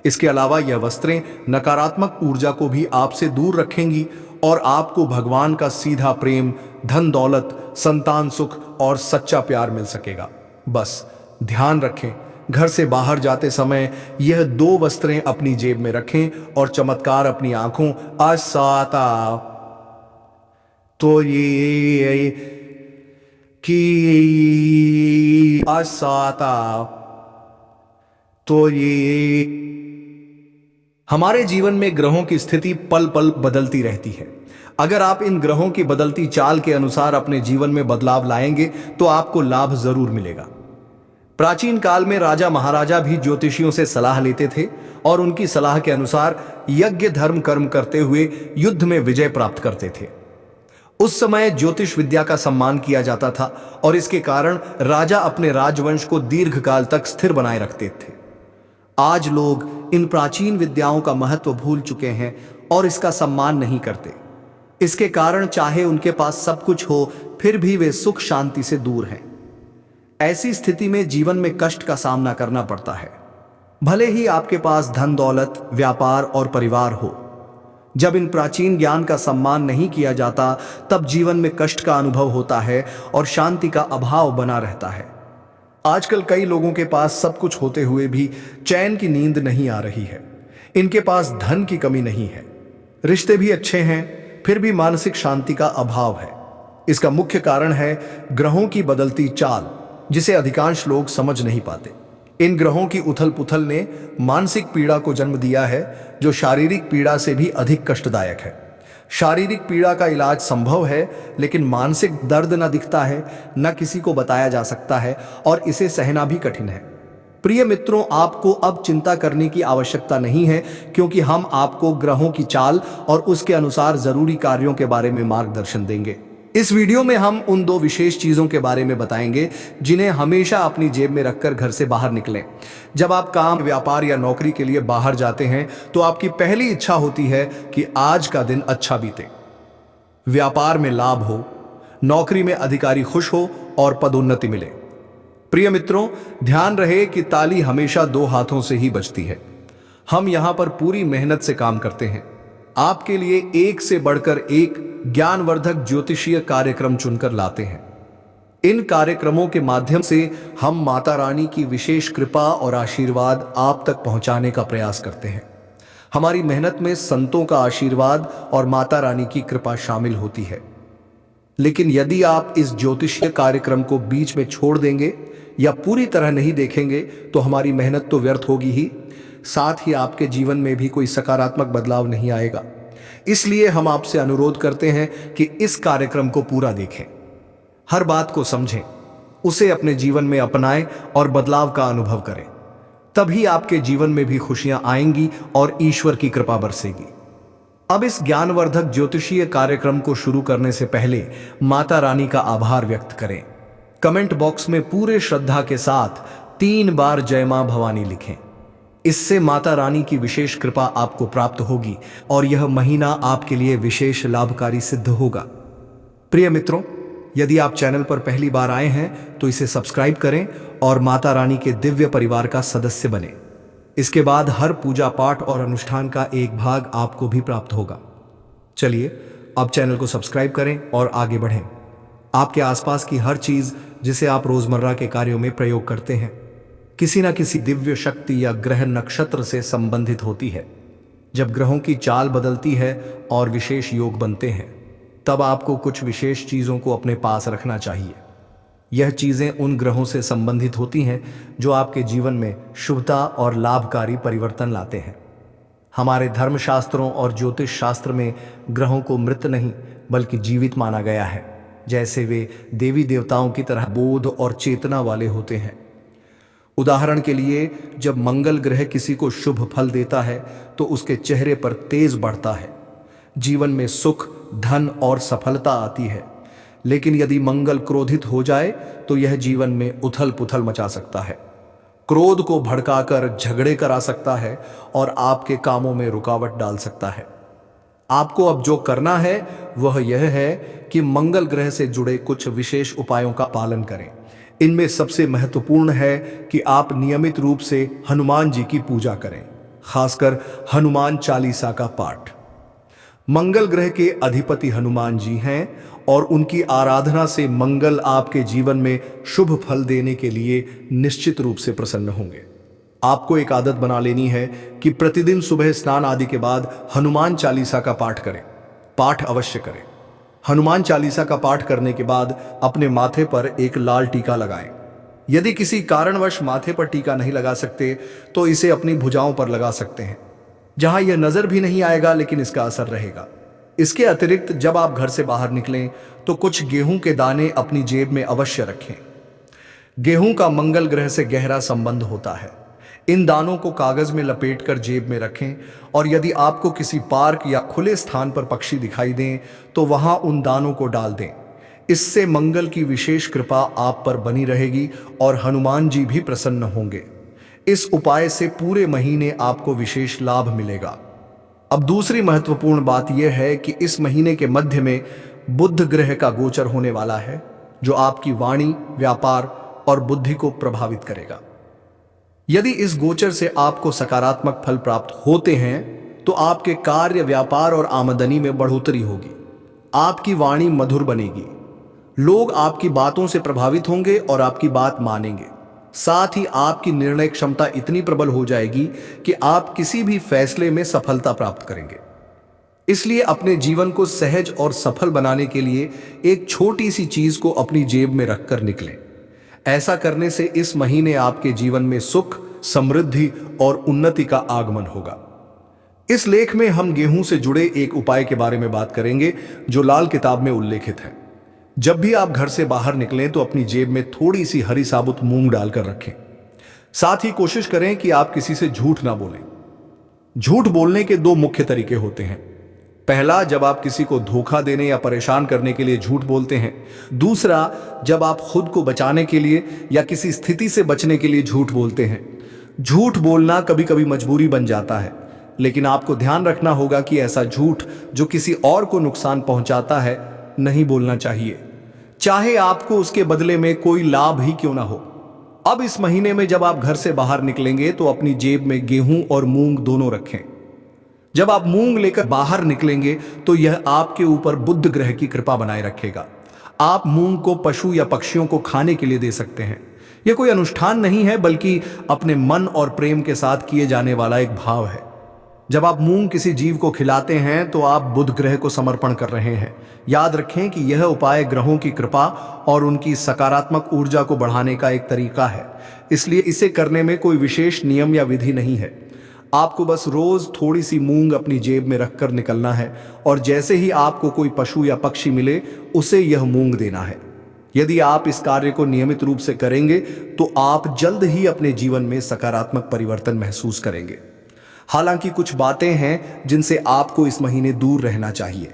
इसके अलावा यह वस्त्रें नकारात्मक ऊर्जा को भी आपसे दूर रखेंगी और आपको भगवान का सीधा प्रेम, धन दौलत, संतान सुख और सच्चा प्यार मिल सकेगा। बस ध्यान रखें, घर से बाहर जाते समय यह 2 वस्त्रें अपनी जेब में रखें और चमत्कार अपनी आंखों आसाता तो ये कि आसाता तो ये हमारे जीवन में ग्रहों की स्थिति पल पल बदलती रहती है। अगर आप इन ग्रहों की बदलती चाल के अनुसार अपने जीवन में बदलाव लाएंगे तो आपको लाभ जरूर मिलेगा। प्राचीन काल में राजा महाराजा भी ज्योतिषियों से सलाह लेते थे और उनकी सलाह के अनुसार यज्ञ धर्म कर्म करते हुए युद्ध में विजय प्राप्त करते थे। उस समय ज्योतिष विद्या का सम्मान किया जाता था और इसके कारण राजा अपने राजवंश को दीर्घकाल तक स्थिर बनाए रखते थे। आज लोग इन प्राचीन विद्याओं का महत्व भूल चुके हैं और इसका सम्मान नहीं करते। इसके कारण चाहे उनके पास सब कुछ हो, फिर भी वे सुख शांति से दूर हैं। ऐसी स्थिति में जीवन में कष्ट का सामना करना पड़ता है, भले ही आपके पास धन दौलत, व्यापार और परिवार हो। जब इन प्राचीन ज्ञान का सम्मान नहीं किया जाता तब जीवन में कष्ट का अनुभव होता है और शांति का अभाव बना रहता है। आजकल कई लोगों के पास सब कुछ होते हुए भी चैन की नींद नहीं आ रही है। इनके पास धन की कमी नहीं है, रिश्ते भी अच्छे हैं, फिर भी मानसिक शांति का अभाव है। इसका मुख्य कारण है ग्रहों की बदलती चाल, जिसे अधिकांश लोग समझ नहीं पाते। इन ग्रहों की उथल पुथल ने मानसिक पीड़ा को जन्म दिया है, जो शारीरिक पीड़ा से भी अधिक कष्टदायक है। शारीरिक पीड़ा का इलाज संभव है, लेकिन मानसिक दर्द न दिखता है, न किसी को बताया जा सकता है और इसे सहना भी कठिन है। प्रिय मित्रों, आपको अब चिंता करने की आवश्यकता नहीं है, क्योंकि हम आपको ग्रहों की चाल और उसके अनुसार जरूरी कार्यों के बारे में मार्गदर्शन देंगे। इस वीडियो में हम उन 2 विशेष चीजों के बारे में बताएंगे जिन्हें हमेशा अपनी जेब में रखकर घर से बाहर निकलें। जब आप काम, व्यापार या नौकरी के लिए बाहर जाते हैं तो आपकी पहली इच्छा होती है कि आज का दिन अच्छा बीते, व्यापार में लाभ हो, नौकरी में अधिकारी खुश हो और पदोन्नति मिले। प्रिय मित्रों, ध्यान रहे कि ताली हमेशा 2 हाथों से ही बजती है। हम यहां पर पूरी मेहनत से काम करते हैं, आपके लिए एक से बढ़कर एक ज्ञानवर्धक ज्योतिषीय कार्यक्रम चुनकर लाते हैं। इन कार्यक्रमों के माध्यम से हम माता रानी की विशेष कृपा और आशीर्वाद आप तक पहुंचाने का प्रयास करते हैं। हमारी मेहनत में संतों का आशीर्वाद और माता रानी की कृपा शामिल होती है। लेकिन यदि आप इस ज्योतिषीय कार्यक्रम को बीच में छोड़ देंगे या पूरी तरह नहीं देखेंगे तो हमारी मेहनत तो व्यर्थ होगी ही, साथ ही आपके जीवन में भी कोई सकारात्मक बदलाव नहीं आएगा। इसलिए हम आपसे अनुरोध करते हैं कि इस कार्यक्रम को पूरा देखें, हर बात को समझें, उसे अपने जीवन में अपनाएं और बदलाव का अनुभव करें। तभी आपके जीवन में भी खुशियां आएंगी और ईश्वर की कृपा बरसेगी। अब इस ज्ञानवर्धक ज्योतिषीय कार्यक्रम को शुरू करने से पहले माता रानी का आभार व्यक्त करें। कमेंट बॉक्स में पूरे श्रद्धा के साथ 3 बार जय मां भवानी लिखें। इससे माता रानी की विशेष कृपा आपको प्राप्त होगी और यह महीना आपके लिए विशेष लाभकारी सिद्ध होगा। प्रिय मित्रों, यदि आप चैनल पर पहली बार आए हैं तो इसे सब्सक्राइब करें और माता रानी के दिव्य परिवार का सदस्य बने। इसके बाद हर पूजा पाठ और अनुष्ठान का एक भाग आपको भी प्राप्त होगा। चलिए अब चैनल को सब्सक्राइब करें और आगे बढ़ें। आपके आसपास की हर चीज जिसे आप रोजमर्रा के कार्यों में प्रयोग करते हैं, किसी न किसी दिव्य शक्ति या ग्रह नक्षत्र से संबंधित होती है। जब ग्रहों की चाल बदलती है और विशेष योग बनते हैं, तब आपको कुछ विशेष चीजों को अपने पास रखना चाहिए। यह चीजें उन ग्रहों से संबंधित होती हैं जो आपके जीवन में शुभता और लाभकारी परिवर्तन लाते हैं। हमारे धर्मशास्त्रों और ज्योतिष शास्त्र में ग्रहों को मृत नहीं बल्कि जीवित माना गया है, जैसे वे देवी देवताओं की तरह बोध और चेतना वाले होते हैं। उदाहरण के लिए, जब मंगल ग्रह किसी को शुभ फल देता है तो उसके चेहरे पर तेज बढ़ता है, जीवन में सुख, धन और सफलता आती है। लेकिन यदि मंगल क्रोधित हो जाए तो यह जीवन में उथल पुथल मचा सकता है, क्रोध को भड़काकर झगड़े करा सकता है और आपके कामों में रुकावट डाल सकता है। आपको अब जो करना है वह यह है कि मंगल ग्रह से जुड़े कुछ विशेष उपायों का पालन करें। इनमें सबसे महत्वपूर्ण है कि आप नियमित रूप से हनुमान जी की पूजा करें, खासकर हनुमान चालीसा का पाठ। मंगल ग्रह के अधिपति हनुमान जी हैं और उनकी आराधना से मंगल आपके जीवन में शुभ फल देने के लिए निश्चित रूप से प्रसन्न होंगे। आपको एक आदत बना लेनी है कि प्रतिदिन सुबह स्नान आदि के बाद हनुमान चालीसा का पाठ करें। पाठ अवश्य करें। हनुमान चालीसा का पाठ करने के बाद अपने माथे पर एक लाल टीका लगाएं। यदि किसी कारणवश माथे पर टीका नहीं लगा सकते तो इसे अपनी भुजाओं पर लगा सकते हैं, जहां यह नजर भी नहीं आएगा लेकिन इसका असर रहेगा। इसके अतिरिक्त जब आप घर से बाहर निकलें तो कुछ गेहूं के दाने अपनी जेब में अवश्य रखें। गेहूं का मंगल ग्रह से गहरा संबंध होता है। इन दानों को कागज में लपेटकर जेब में रखें और यदि आपको किसी पार्क या खुले स्थान पर पक्षी दिखाई दें तो वहां उन दानों को डाल दें। इससे मंगल की विशेष कृपा आप पर बनी रहेगी और हनुमान जी भी प्रसन्न होंगे। इस उपाय से पूरे महीने आपको विशेष लाभ मिलेगा। अब दूसरी महत्वपूर्ण बात यह है कि इस महीने के मध्य में बुध ग्रह का गोचर होने वाला है, जो आपकी वाणी, व्यापार और बुद्धि को प्रभावित करेगा। यदि इस गोचर से आपको सकारात्मक फल प्राप्त होते हैं तो आपके कार्य, व्यापार और आमदनी में बढ़ोतरी होगी। आपकी वाणी मधुर बनेगी, लोग आपकी बातों से प्रभावित होंगे और आपकी बात मानेंगे। साथ ही आपकी निर्णय क्षमता इतनी प्रबल हो जाएगी कि आप किसी भी फैसले में सफलता प्राप्त करेंगे। इसलिए अपने जीवन को सहज और सफल बनाने के लिए एक छोटी सी चीज को अपनी जेब में रखकर निकलें। ऐसा करने से इस महीने आपके जीवन में सुख, समृद्धि और उन्नति का आगमन होगा। इस लेख में हम गेहूं से जुड़े एक उपाय के बारे में बात करेंगे जो लाल किताब में उल्लेखित है। जब भी आप घर से बाहर निकलें तो अपनी जेब में थोड़ी सी हरी साबुत मूंग डालकर रखें। साथ ही कोशिश करें कि आप किसी से झूठ ना बोलें। झूठ बोलने के दो मुख्य तरीके होते हैं। पहला, जब आप किसी को धोखा देने या परेशान करने के लिए झूठ बोलते हैं। दूसरा, जब आप खुद को बचाने के लिए या किसी स्थिति से बचने के लिए झूठ बोलते हैं। झूठ बोलना कभी कभी मजबूरी बन जाता है, लेकिन आपको ध्यान रखना होगा कि ऐसा झूठ जो किसी और को नुकसान पहुंचाता है नहीं बोलना चाहिए, चाहे आपको उसके बदले में कोई लाभ ही क्यों ना हो। अब इस महीने में जब आप घर से बाहर निकलेंगे तो अपनी जेब में गेहूं और मूंग दोनों रखें। जब आप मूंग लेकर बाहर निकलेंगे तो यह आपके ऊपर बुध ग्रह की कृपा बनाए रखेगा। आप मूंग को पशु या पक्षियों को खाने के लिए दे सकते हैं। यह कोई अनुष्ठान नहीं है, बल्कि अपने मन और प्रेम के साथ किए जाने वाला एक भाव है। जब आप मूंग किसी जीव को खिलाते हैं तो आप बुध ग्रह को समर्पण कर रहे हैं। याद रखें कि यह उपाय ग्रहों की कृपा और उनकी सकारात्मक ऊर्जा को बढ़ाने का एक तरीका है, इसलिए इसे करने में कोई विशेष नियम या विधि नहीं है। आपको बस रोज थोड़ी सी मूंग अपनी जेब में रखकर निकलना है और जैसे ही आपको कोई पशु या पक्षी मिले उसे यह मूंग देना है। यदि आप इस कार्य को नियमित रूप से करेंगे तो आप जल्द ही अपने जीवन में सकारात्मक परिवर्तन महसूस करेंगे। हालांकि कुछ बातें हैं जिनसे आपको इस महीने दूर रहना चाहिए।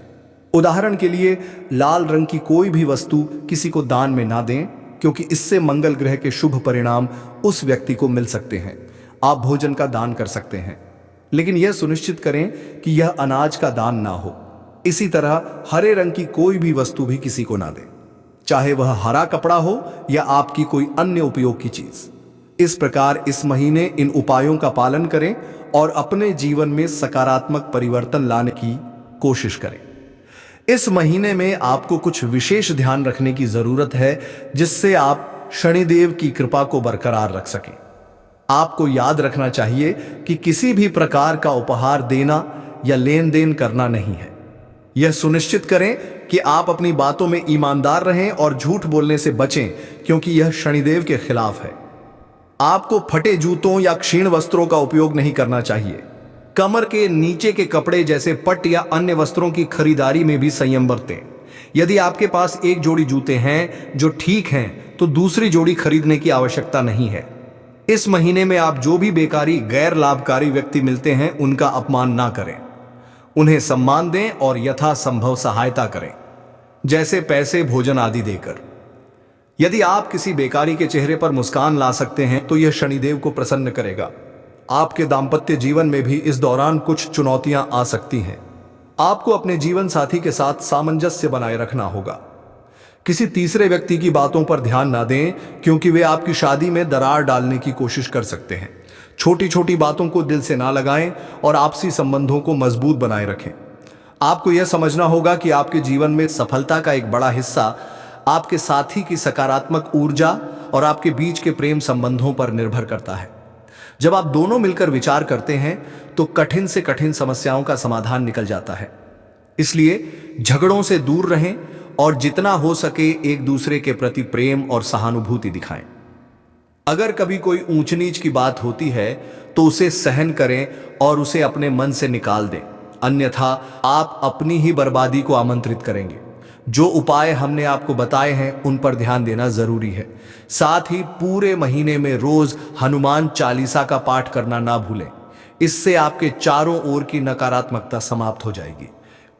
उदाहरण के लिए, लाल रंग की कोई भी वस्तु किसी को दान में ना दें, क्योंकि इससे मंगल ग्रह के शुभ परिणाम उस व्यक्ति को मिल सकते हैं। आप भोजन का दान कर सकते हैं, लेकिन यह सुनिश्चित करें कि यह अनाज का दान ना हो। इसी तरह हरे रंग की कोई भी वस्तु भी किसी को ना दें, चाहे वह हरा कपड़ा हो या आपकी कोई अन्य उपयोग की चीज। इस प्रकार इस महीने इन उपायों का पालन करें और अपने जीवन में सकारात्मक परिवर्तन लाने की कोशिश करें। इस महीने में आपको कुछ विशेष ध्यान रखने की जरूरत है, जिससे आप शनिदेव की कृपा को बरकरार रख सकें। आपको याद रखना चाहिए कि किसी भी प्रकार का उपहार देना या लेन देन करना नहीं है। यह सुनिश्चित करें कि आप अपनी बातों में ईमानदार रहें और झूठ बोलने से बचें, क्योंकि यह शनिदेव के खिलाफ है। आपको फटे जूतों या क्षीण वस्त्रों का उपयोग नहीं करना चाहिए। कमर के नीचे के कपड़े जैसे पट या अन्य वस्त्रों की खरीदारी में भी संयम बरतें। यदि आपके पास एक जोड़ी जूते हैं जो ठीक हैं तो दूसरी जोड़ी खरीदने की आवश्यकता नहीं है। इस महीने में आप जो भी बेकारी गैर लाभकारी व्यक्ति मिलते हैं उनका अपमान ना करें। उन्हें सम्मान दें और यथासंभव सहायता करें, जैसे पैसे, भोजन आदि देकर। यदि आप किसी बेकारी के चेहरे पर मुस्कान ला सकते हैं तो यह शनिदेव को प्रसन्न करेगा। आपके दाम्पत्य जीवन में भी इस दौरान कुछ चुनौतियां आ सकती हैं। आपको अपने जीवन साथी के साथ सामंजस्य बनाए रखना होगा। किसी तीसरे व्यक्ति की बातों पर ध्यान ना दें, क्योंकि वे आपकी शादी में दरार डालने की कोशिश कर सकते हैं। छोटी छोटी बातों को दिल से ना लगाएं और आपसी संबंधों को मजबूत बनाए रखें। आपको यह समझना होगा कि आपके जीवन में सफलता का एक बड़ा हिस्सा आपके साथी की सकारात्मक ऊर्जा और आपके बीच के प्रेम संबंधों पर निर्भर करता है। जब आप दोनों मिलकर विचार करते हैं तो कठिन से कठिन समस्याओं का समाधान निकल जाता है। इसलिए झगड़ों से दूर रहें और जितना हो सके एक दूसरे के प्रति प्रेम और सहानुभूति दिखाएं। अगर कभी कोई ऊंच नीच की बात होती है तो उसे सहन करें और उसे अपने मन से निकाल दें, अन्यथा आप अपनी ही बर्बादी को आमंत्रित करेंगे। जो उपाय हमने आपको बताए हैं उन पर ध्यान देना जरूरी है। साथ ही पूरे महीने में रोज हनुमान चालीसा का पाठ करना ना भूलें। इससे आपके चारों ओर की नकारात्मकता समाप्त हो जाएगी।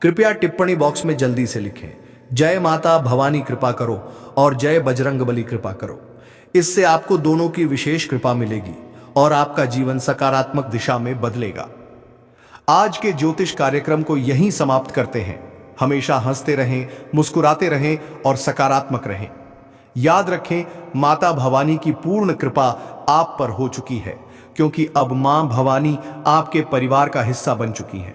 कृपया टिप्पणी बॉक्स में जल्दी से लिखें, जय माता भवानी कृपा करो और जय बजरंगबली कृपा करो। इससे आपको दोनों की विशेष कृपा मिलेगी और आपका जीवन सकारात्मक दिशा में बदलेगा। आज के ज्योतिष कार्यक्रम को यहीं समाप्त करते हैं। हमेशा हंसते रहें, मुस्कुराते रहें और सकारात्मक रहें। याद रखें, माता भवानी की पूर्ण कृपा आप पर हो चुकी है, क्योंकि अब मां भवानी आपके परिवार का हिस्सा बन चुकी हैं।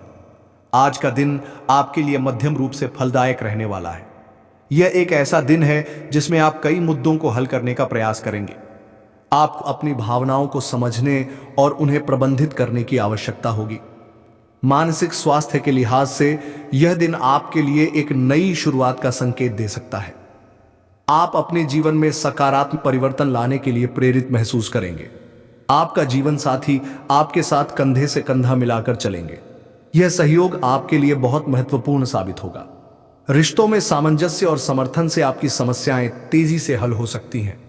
आज का दिन आपके लिए मध्यम रूप से फलदायक रहने वाला है। यह एक ऐसा दिन है जिसमें आप कई मुद्दों को हल करने का प्रयास करेंगे। आपको अपनी भावनाओं को समझने और उन्हें प्रबंधित करने की आवश्यकता होगी। मानसिक स्वास्थ्य के लिहाज से यह दिन आपके लिए एक नई शुरुआत का संकेत दे सकता है। आप अपने जीवन में सकारात्मक परिवर्तन लाने के लिए प्रेरित महसूस करेंगे। आपका जीवन साथी आपके साथ कंधे से कंधा मिलाकर चलेंगे। यह सहयोग आपके लिए बहुत महत्वपूर्ण साबित होगा। रिश्तों में सामंजस्य और समर्थन से आपकी समस्याएं तेजी से हल हो सकती हैं।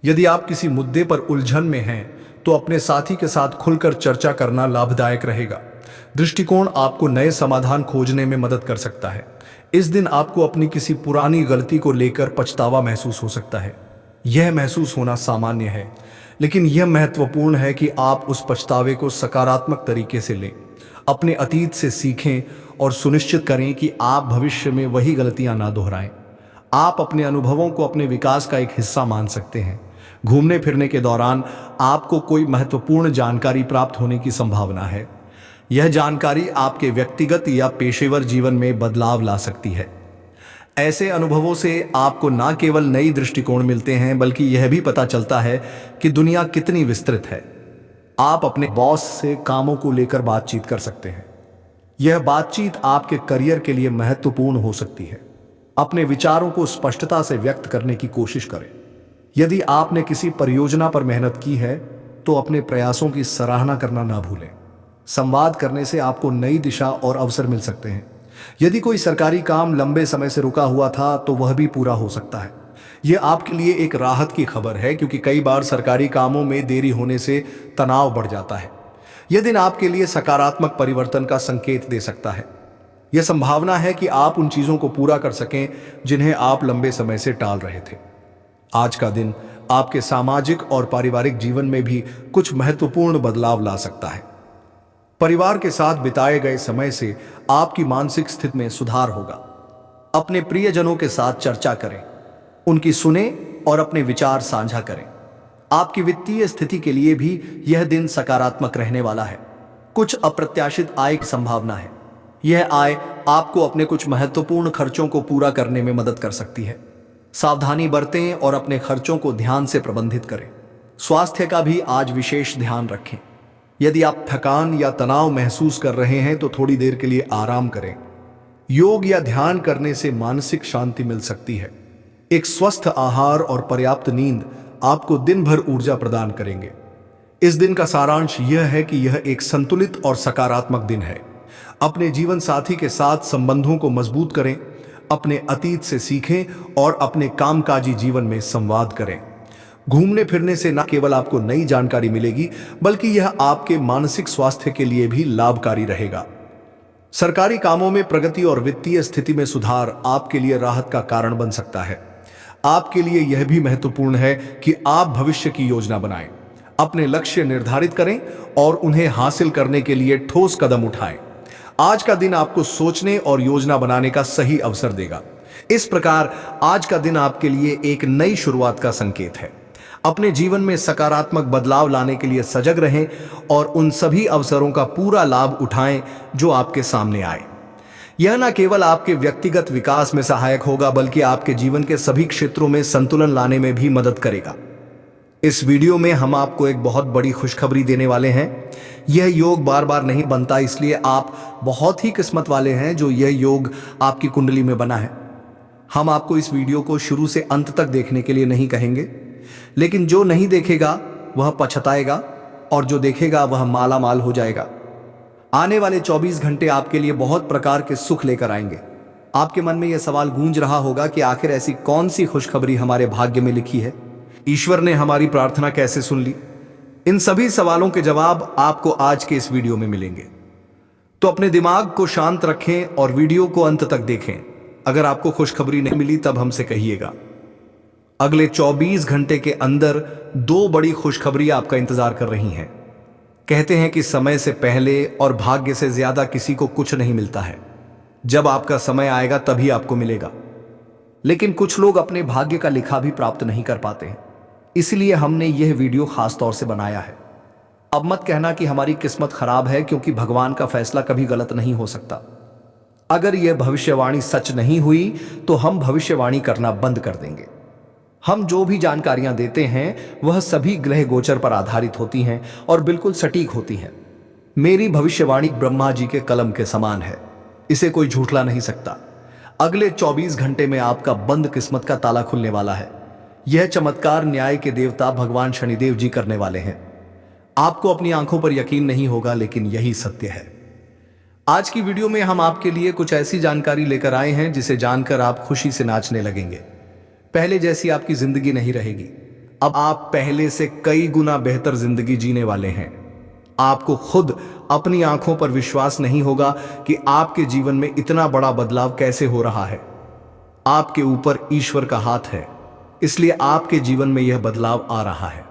यदि आप किसी मुद्दे पर उलझन में हैं तो अपने साथी के साथ खुलकर चर्चा करना लाभदायक रहेगा। दृष्टिकोण आपको नए समाधान खोजने में मदद कर सकता है। इस दिन आपको अपनी किसी पुरानी गलती को लेकर पछतावा महसूस हो सकता है। यह महसूस होना सामान्य है, लेकिन यह महत्वपूर्ण है कि आप उस पछतावे को सकारात्मक तरीके से लें। अपने अतीत से सीखें और सुनिश्चित करें कि आप भविष्य में वही गलतियां ना दोहराएं। आप अपने अनुभवों को अपने विकास का एक हिस्सा मान सकते हैं। घूमने फिरने के दौरान आपको कोई महत्वपूर्ण जानकारी प्राप्त होने की संभावना है। यह जानकारी आपके व्यक्तिगत या पेशेवर जीवन में बदलाव ला सकती है। ऐसे अनुभवों से आपको न केवल नई दृष्टिकोण मिलते हैं, बल्कि यह भी पता चलता है कि दुनिया कितनी विस्तृत है। आप अपने बॉस से कामों को लेकर बातचीत कर सकते हैं। यह बातचीत आपके करियर के लिए महत्वपूर्ण हो सकती है। अपने विचारों को स्पष्टता से व्यक्त करने की कोशिश करें। यदि आपने किसी परियोजना पर मेहनत की है तो अपने प्रयासों की सराहना करना ना भूलें। संवाद करने से आपको नई दिशा और अवसर मिल सकते हैं। यदि कोई सरकारी काम लंबे समय से रुका हुआ था तो वह भी पूरा हो सकता है। यह आपके लिए एक राहत की खबर है, क्योंकि कई बार सरकारी कामों में देरी होने से तनाव बढ़ जाता है। यह दिन आपके लिए सकारात्मक परिवर्तन का संकेत दे सकता है। यह संभावना है कि आप उन चीजों को पूरा कर सकें जिन्हें आप लंबे समय से टाल रहे थे। आज का दिन आपके सामाजिक और पारिवारिक जीवन में भी कुछ महत्वपूर्ण बदलाव ला सकता है। परिवार के साथ बिताए गए समय से आपकी मानसिक स्थिति में सुधार होगा। अपने प्रियजनों के साथ चर्चा करें, उनकी सुने और अपने विचार साझा करें। आपकी वित्तीय स्थिति के लिए भी यह दिन सकारात्मक रहने वाला है। कुछ अप्रत्याशित आय की संभावना है। यह आय आपको अपने कुछ महत्वपूर्ण खर्चों को पूरा करने में मदद कर सकती है। सावधानी बरतें और अपने खर्चों को ध्यान से प्रबंधित करें। स्वास्थ्य का भी आज विशेष ध्यान रखें। यदि आप थकान या तनाव महसूस कर रहे हैं तो थोड़ी देर के लिए आराम करें। योग या ध्यान करने से मानसिक शांति मिल सकती है। एक स्वस्थ आहार और पर्याप्त नींद आपको दिन भर ऊर्जा प्रदान करेंगे। इस दिन का सारांश यह है कि यह एक संतुलित और सकारात्मक दिन है। अपने जीवन साथी के साथ संबंधों को मजबूत करें, अपने अतीत से सीखें और अपने कामकाजी जीवन में संवाद करें। घूमने फिरने से न केवल आपको नई जानकारी मिलेगी, बल्कि यह आपके मानसिक स्वास्थ्य के लिए भी लाभकारी रहेगा। सरकारी कामों में प्रगति और वित्तीय स्थिति में सुधार आपके लिए राहत का कारण बन सकता है। आपके लिए यह भी महत्वपूर्ण है कि आप भविष्य की योजना बनाएं, अपने लक्ष्य निर्धारित करें और उन्हें हासिल करने के लिए ठोस कदम उठाएं। आज का दिन आपको सोचने और योजना बनाने का सही अवसर देगा। इस प्रकार आज का दिन आपके लिए एक नई शुरुआत का संकेत है। अपने जीवन में सकारात्मक बदलाव लाने के लिए सजग रहें और उन सभी अवसरों का पूरा लाभ उठाएं जो आपके सामने आए। यह न केवल आपके व्यक्तिगत विकास में सहायक होगा, बल्कि आपके जीवन के सभी क्षेत्रों में संतुलन लाने में भी मदद करेगा। इस वीडियो में हम आपको एक बहुत बड़ी खुशखबरी देने वाले हैं। यह योग बार बार नहीं बनता, इसलिए आप बहुत ही किस्मत वाले हैं जो यह योग आपकी कुंडली में बना है। हम आपको इस वीडियो को शुरू से अंत तक देखने के लिए नहीं कहेंगे, लेकिन जो नहीं देखेगा वह पछताएगा और जो देखेगा वह माला माल हो जाएगा। आने वाले 24 घंटे आपके लिए बहुत प्रकार के सुख लेकर आएंगे। आपके मन में यह सवाल गूंज रहा होगा कि आखिर ऐसी कौन सी खुशखबरी हमारे भाग्य में लिखी है, ईश्वर ने हमारी प्रार्थना कैसे सुन ली। इन सभी सवालों के जवाब आपको आज के इस वीडियो में मिलेंगे। तो अपने दिमाग को शांत रखें और वीडियो को अंत तक देखें। अगर आपको खुशखबरी नहीं मिली तब हमसे कहिएगा। अगले 24 घंटे के अंदर 2 बड़ी खुशखबरी आपका इंतजार कर रही हैं। कहते हैं कि समय से पहले और भाग्य से ज्यादा किसी को कुछ नहीं मिलता है। जब आपका समय आएगा तभी आपको मिलेगा। लेकिन कुछ लोग अपने भाग्य का लिखा भी प्राप्त नहीं कर पाते हैं, इसलिए हमने यह वीडियो खास तौर से बनाया है। अब मत कहना कि हमारी किस्मत खराब है, क्योंकि भगवान का फैसला कभी गलत नहीं हो सकता। अगर यह भविष्यवाणी सच नहीं हुई तो हम भविष्यवाणी करना बंद कर देंगे। हम जो भी जानकारियां देते हैं वह सभी ग्रह गोचर पर आधारित होती हैं और बिल्कुल सटीक होती हैं। मेरी भविष्यवाणी ब्रह्मा जी के कलम के समान है, इसे कोई झूठला नहीं सकता। अगले 24 घंटे में आपका बंद किस्मत का ताला खुलने वाला है। यह चमत्कार न्याय के देवता भगवान शनिदेव जी करने वाले हैं। आपको अपनी आंखों पर यकीन नहीं होगा, लेकिन यही सत्य है। आज की वीडियो में हम आपके लिए कुछ ऐसी जानकारी लेकर आए हैं जिसे जानकर आप खुशी से नाचने लगेंगे। पहले जैसी आपकी जिंदगी नहीं रहेगी। अब आप पहले से कई गुना बेहतर जिंदगी जीने वाले हैं। आपको खुद अपनी आंखों पर विश्वास नहीं होगा कि आपके जीवन में इतना बड़ा बदलाव कैसे हो रहा है। आपके ऊपर ईश्वर का हाथ है, इसलिए आपके जीवन में यह बदलाव आ रहा है।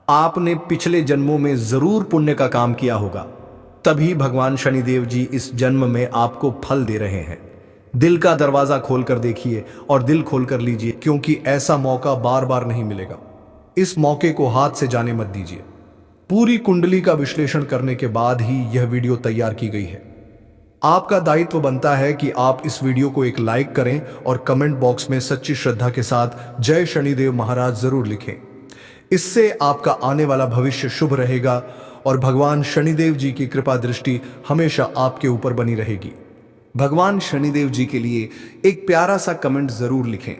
आपने पिछले जन्मों में जरूर पुण्य का काम किया होगा, तभी भगवान शनिदेव जी इस जन्म में आपको फल दे रहे हैं। दिल का दरवाजा खोलकर देखिए और दिल खोलकर लीजिए, क्योंकि ऐसा मौका बार बार नहीं मिलेगा। इस मौके को हाथ से जाने मत दीजिए। पूरी कुंडली का विश्लेषण करने के बाद ही यह वीडियो तैयार की गई है। आपका दायित्व बनता है कि आप इस वीडियो को एक लाइक करें और कमेंट बॉक्स में सच्ची श्रद्धा के साथ जय शनिदेव महाराज जरूर लिखें। इससे आपका आने वाला भविष्य शुभ रहेगा और भगवान शनिदेव जी की कृपा दृष्टि हमेशा आपके ऊपर बनी रहेगी। भगवान शनिदेव जी के लिए एक प्यारा सा कमेंट जरूर लिखें।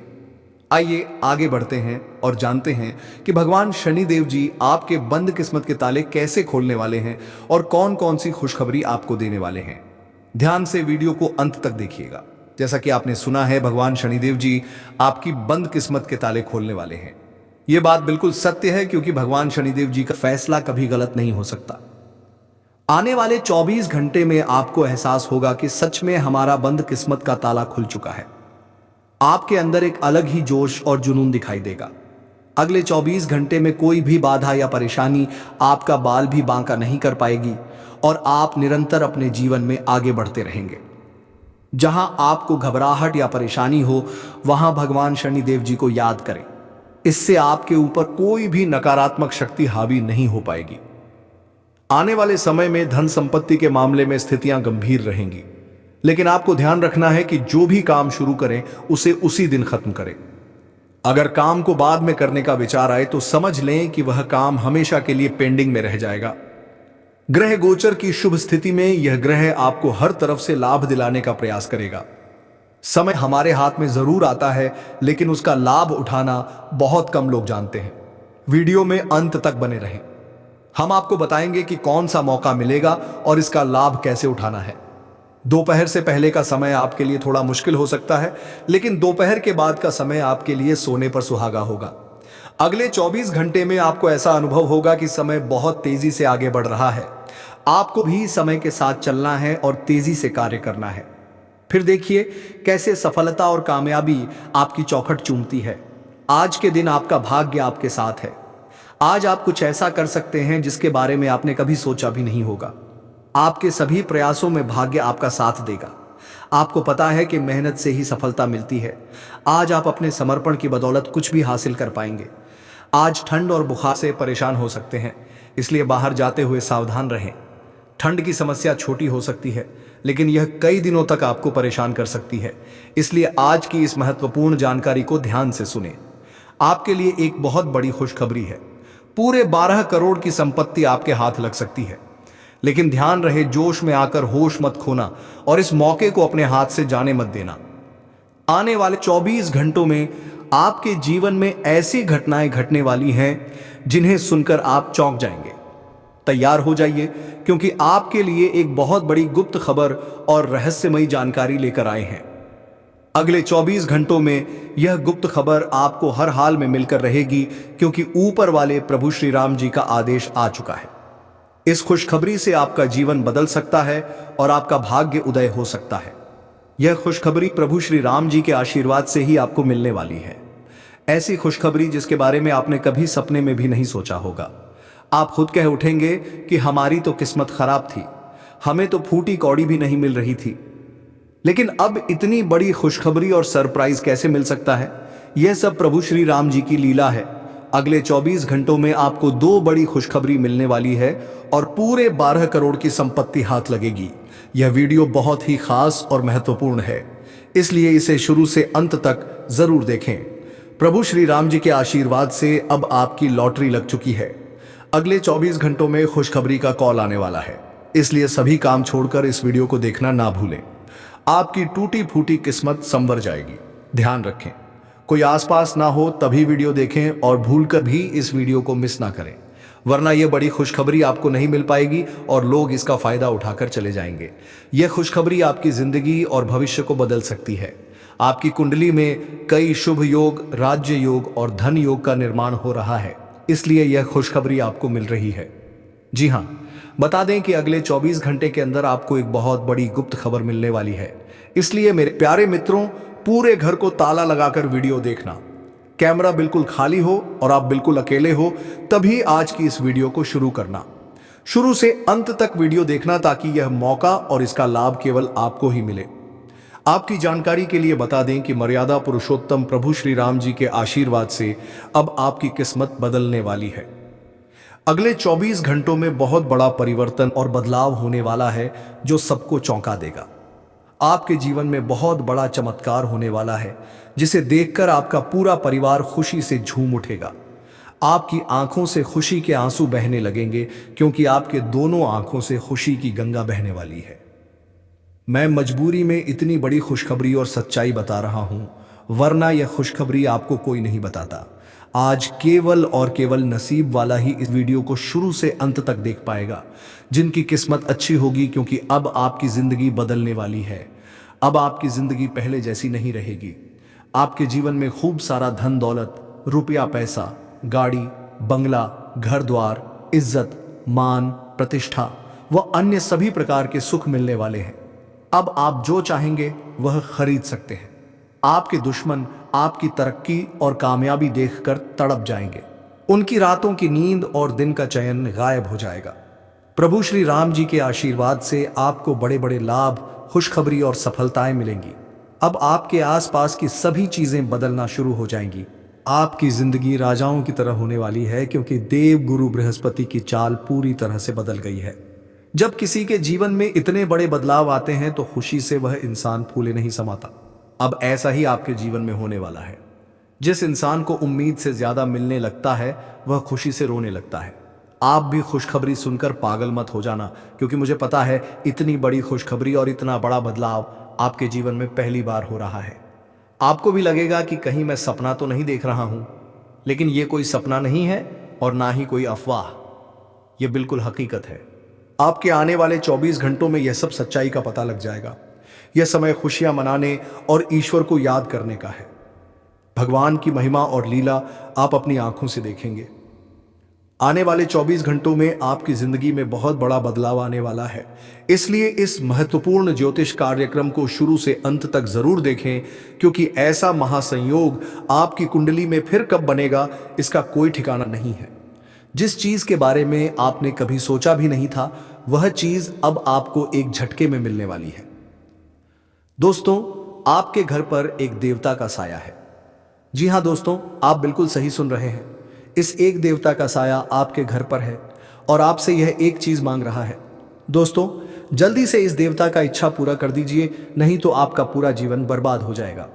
आइए आगे बढ़ते हैं और जानते हैं कि भगवान शनिदेव जी आपके बंद किस्मत के ताले कैसे खोलने वाले हैं और कौन कौन सी खुशखबरी आपको देने वाले हैं। ध्यान से वीडियो को अंत तक देखिएगा। जैसा कि आपने सुना है, भगवान शनिदेव जी आपकी बंद किस्मत के ताले खोलने वाले हैं। यह बात बिल्कुल सत्य है, क्योंकि भगवान शनिदेव जी का फैसला कभी गलत नहीं हो सकता। आने वाले 24 घंटे में आपको एहसास होगा कि सच में हमारा बंद किस्मत का ताला खुल चुका है। आपके अंदर एक अलग ही जोश और जुनून दिखाई देगा। अगले 24 घंटे में कोई भी बाधा या परेशानी आपका बाल भी बांका नहीं कर पाएगी और आप निरंतर अपने जीवन में आगे बढ़ते रहेंगे। जहां आपको घबराहट या परेशानी हो, वहां भगवान शनिदेव जी को याद करें। इससे आपके ऊपर कोई भी नकारात्मक शक्ति हावी नहीं हो पाएगी। आने वाले समय में धन संपत्ति के मामले में स्थितियां गंभीर रहेंगी, लेकिन आपको ध्यान रखना है कि जो भी काम शुरू करें उसे उसी दिन खत्म करें। अगर काम को बाद में करने का विचार आए तो समझ लें कि वह काम हमेशा के लिए पेंडिंग में रह जाएगा। ग्रह गोचर की शुभ स्थिति में यह ग्रह आपको हर तरफ से लाभ दिलाने का प्रयास करेगा। समय हमारे हाथ में जरूर आता है, लेकिन उसका लाभ उठाना बहुत कम लोग जानते हैं। वीडियो में अंत तक बने रहें। हम आपको बताएंगे कि कौन सा मौका मिलेगा और इसका लाभ कैसे उठाना है। दोपहर से पहले का समय आपके लिए थोड़ा मुश्किल हो सकता है, लेकिन दोपहर के बाद का समय आपके लिए सोने पर सुहागा होगा। अगले 24 घंटे में आपको ऐसा अनुभव होगा कि समय बहुत तेजी से आगे बढ़ रहा है। आपको भी समय के साथ चलना है और तेजी से कार्य करना है। फिर देखिए कैसे सफलता और कामयाबी आपकी चौखट चूमती है। आज के दिन आपका भाग्य आपके साथ है। आज आप कुछ ऐसा कर सकते हैं जिसके बारे में आपने कभी सोचा भी नहीं होगा। आपके सभी प्रयासों में भाग्य आपका साथ देगा। आपको पता है कि मेहनत से ही सफलता मिलती है। आज आप अपने समर्पण की बदौलत कुछ भी हासिल कर पाएंगे। आज ठंड और बुखार से परेशान हो सकते हैं, इसलिए बाहर जाते हुए सावधान रहें। ठंड की समस्या छोटी हो सकती है, लेकिन यह कई दिनों तक आपको परेशान कर सकती है। इसलिए आज की इस महत्वपूर्ण जानकारी को ध्यान से सुनें। आपके लिए एक बहुत बड़ी खुशखबरी है। पूरे 12 करोड़ की संपत्ति आपके हाथ लग सकती है। लेकिन ध्यान रहे, जोश में आकर होश मत खोना और इस मौके को अपने हाथ से जाने मत देना। आने वाले 24 घंटों में आपके जीवन में ऐसी घटनाएं घटने वाली हैं जिन्हें सुनकर आप चौंक जाएंगे। तैयार हो जाइए, क्योंकि आपके लिए एक बहुत बड़ी गुप्त खबर और रहस्यमयी जानकारी लेकर आए हैं। अगले 24 घंटों में यह गुप्त खबर आपको हर हाल में मिलकर रहेगी, क्योंकि ऊपर वाले प्रभु श्री राम जी का आदेश आ चुका है। इस खुशखबरी से आपका जीवन बदल सकता है और आपका भाग्य उदय हो सकता है। यह खुशखबरी प्रभु श्री राम जी के आशीर्वाद से ही आपको मिलने वाली है। ऐसी खुशखबरी जिसके बारे में आपने कभी सपने में भी नहीं सोचा होगा। आप खुद कह उठेंगे कि हमारी तो किस्मत खराब थी, हमें तो फूटी कौड़ी भी नहीं मिल रही थी। लेकिन अब इतनी बड़ी खुशखबरी और सरप्राइज कैसे मिल सकता है? यह सब प्रभु श्री राम जी की लीला है। अगले 24 घंटों में आपको 2 बड़ी खुशखबरी मिलने वाली है और पूरे 12 करोड़ की संपत्ति हाथ लगेगी। यह वीडियो बहुत ही खास और महत्वपूर्ण है, इसलिए इसे शुरू से अंत तक जरूर देखें। प्रभु श्री राम जी के आशीर्वाद से अब आपकी लॉटरी लग चुकी है। अगले 24 घंटों में खुशखबरी का कॉल आने वाला है, इसलिए सभी काम छोड़कर इस वीडियो को देखना ना भूलें। आपकी टूटी फूटी किस्मत संवर जाएगी। ध्यान रखें, कोई आसपास ना हो तभी वीडियो देखें और भूलकर भी इस वीडियो को मिस ना करें, वरना यह बड़ी खुशखबरी आपको नहीं मिल पाएगी और लोग इसका फायदा उठाकर चले जाएंगे। यह खुशखबरी आपकी जिंदगी और भविष्य को बदल सकती है। आपकी कुंडली में कई शुभ योग, राज्य योग और धन योग का निर्माण हो रहा है, इसलिए यह खुशखबरी आपको मिल रही है। जी हाँ, बता दें कि अगले 24 घंटे के अंदर आपको एक बहुत बड़ी गुप्त खबर मिलने वाली है। इसलिए मेरे प्यारे मित्रों, पूरे घर को ताला लगाकर वीडियो देखना। कैमरा बिल्कुल खाली हो और आप बिल्कुल अकेले हो, तभी आज की इस वीडियो को शुरू करना। शुरू से अंत तक वीडियो देखना, ताकि यह मौका और इसका लाभ केवल आपको ही मिले। आपकी जानकारी के लिए बता दें कि मर्यादा पुरुषोत्तम प्रभु श्री राम जी के आशीर्वाद से अब आपकी किस्मत बदलने वाली है। अगले 24 घंटों में बहुत बड़ा परिवर्तन और बदलाव होने वाला है, जो सबको चौंका देगा। आपके जीवन में बहुत बड़ा चमत्कार होने वाला है, जिसे देखकर आपका पूरा परिवार खुशी से झूम उठेगा। आपकी आंखों से खुशी के आंसू बहने लगेंगे, क्योंकि आपके दोनों आंखों से खुशी की गंगा बहने वाली है। मैं मजबूरी में इतनी बड़ी खुशखबरी और सच्चाई बता रहा हूं, वरना यह खुशखबरी आपको कोई नहीं बताता। आज केवल और केवल नसीब वाला ही इस वीडियो को शुरू से अंत तक देख पाएगा, जिनकी किस्मत अच्छी होगी, क्योंकि अब आपकी जिंदगी बदलने वाली है। अब आपकी जिंदगी पहले जैसी नहीं रहेगी। आपके जीवन में खूब सारा धन दौलत, रुपया पैसा, गाड़ी, बंगला, घर द्वार, इज्जत, मान, प्रतिष्ठा व अन्य सभी प्रकार के सुख मिलने वाले हैं। अब आप जो चाहेंगे वह खरीद सकते हैं। आपके दुश्मन आपकी तरक्की और कामयाबी देखकर तड़प जाएंगे। उनकी रातों की नींद और दिन का चयन गायब हो जाएगा। प्रभु श्री राम जी के आशीर्वाद से आपको बड़े बड़े लाभ, खुशखबरी और सफलताएं मिलेंगी। अब आपके आसपास की सभी चीजें बदलना शुरू हो जाएंगी। आपकी जिंदगी राजाओं की तरह होने वाली है, क्योंकि देव गुरु बृहस्पति की चाल पूरी तरह से बदल गई है। जब किसी के जीवन में इतने बड़े बदलाव आते हैं तो खुशी से वह इंसान फूले नहीं समाता। अब ऐसा ही आपके जीवन में होने वाला है। जिस इंसान को उम्मीद से ज्यादा मिलने लगता है, वह खुशी से रोने लगता है। आप भी खुशखबरी सुनकर पागल मत हो जाना, क्योंकि मुझे पता है इतनी बड़ी खुशखबरी और इतना बड़ा बदलाव आपके जीवन में पहली बार हो रहा है। आपको भी लगेगा कि कहीं मैं सपना तो नहीं देख रहा हूं, लेकिन यह कोई सपना नहीं है और ना ही कोई अफवाह। यह बिल्कुल हकीकत है। आपके आने वाले 24 घंटों में यह सब सच्चाई का पता लग जाएगा। यह समय खुशियां मनाने और ईश्वर को याद करने का है। भगवान की महिमा और लीला आप अपनी आंखों से देखेंगे। आने वाले 24 घंटों में आपकी जिंदगी में बहुत बड़ा बदलाव आने वाला है। इसलिए इस महत्वपूर्ण ज्योतिष कार्यक्रम को शुरू से अंत तक जरूर देखें, क्योंकि ऐसा महासंयोग आपकी कुंडली में फिर कब बनेगा इसका कोई ठिकाना नहीं है। जिस चीज के बारे में आपने कभी सोचा भी नहीं था, वह चीज अब आपको एक झटके में मिलने वाली है। दोस्तों, आपके घर पर एक देवता का साया है। जी हां दोस्तों, आप बिल्कुल सही सुन रहे हैं। इस एक देवता का साया आपके घर पर है और आपसे यह एक चीज मांग रहा है। दोस्तों, जल्दी से इस देवता का इच्छा पूरा कर दीजिए, नहीं तो आपका पूरा जीवन बर्बाद हो जाएगा।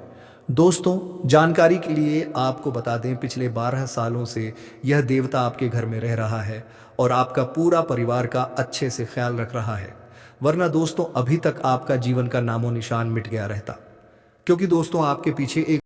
दोस्तों, जानकारी के लिए आपको बता दें, पिछले 12 सालों से यह देवता आपके घर में रह रहा है और आपका पूरा परिवार का अच्छे से ख्याल रख रहा है। वरना दोस्तों, अभी तक आपका जीवन का नामो निशान मिट गया रहता, क्योंकि दोस्तों आपके पीछे एक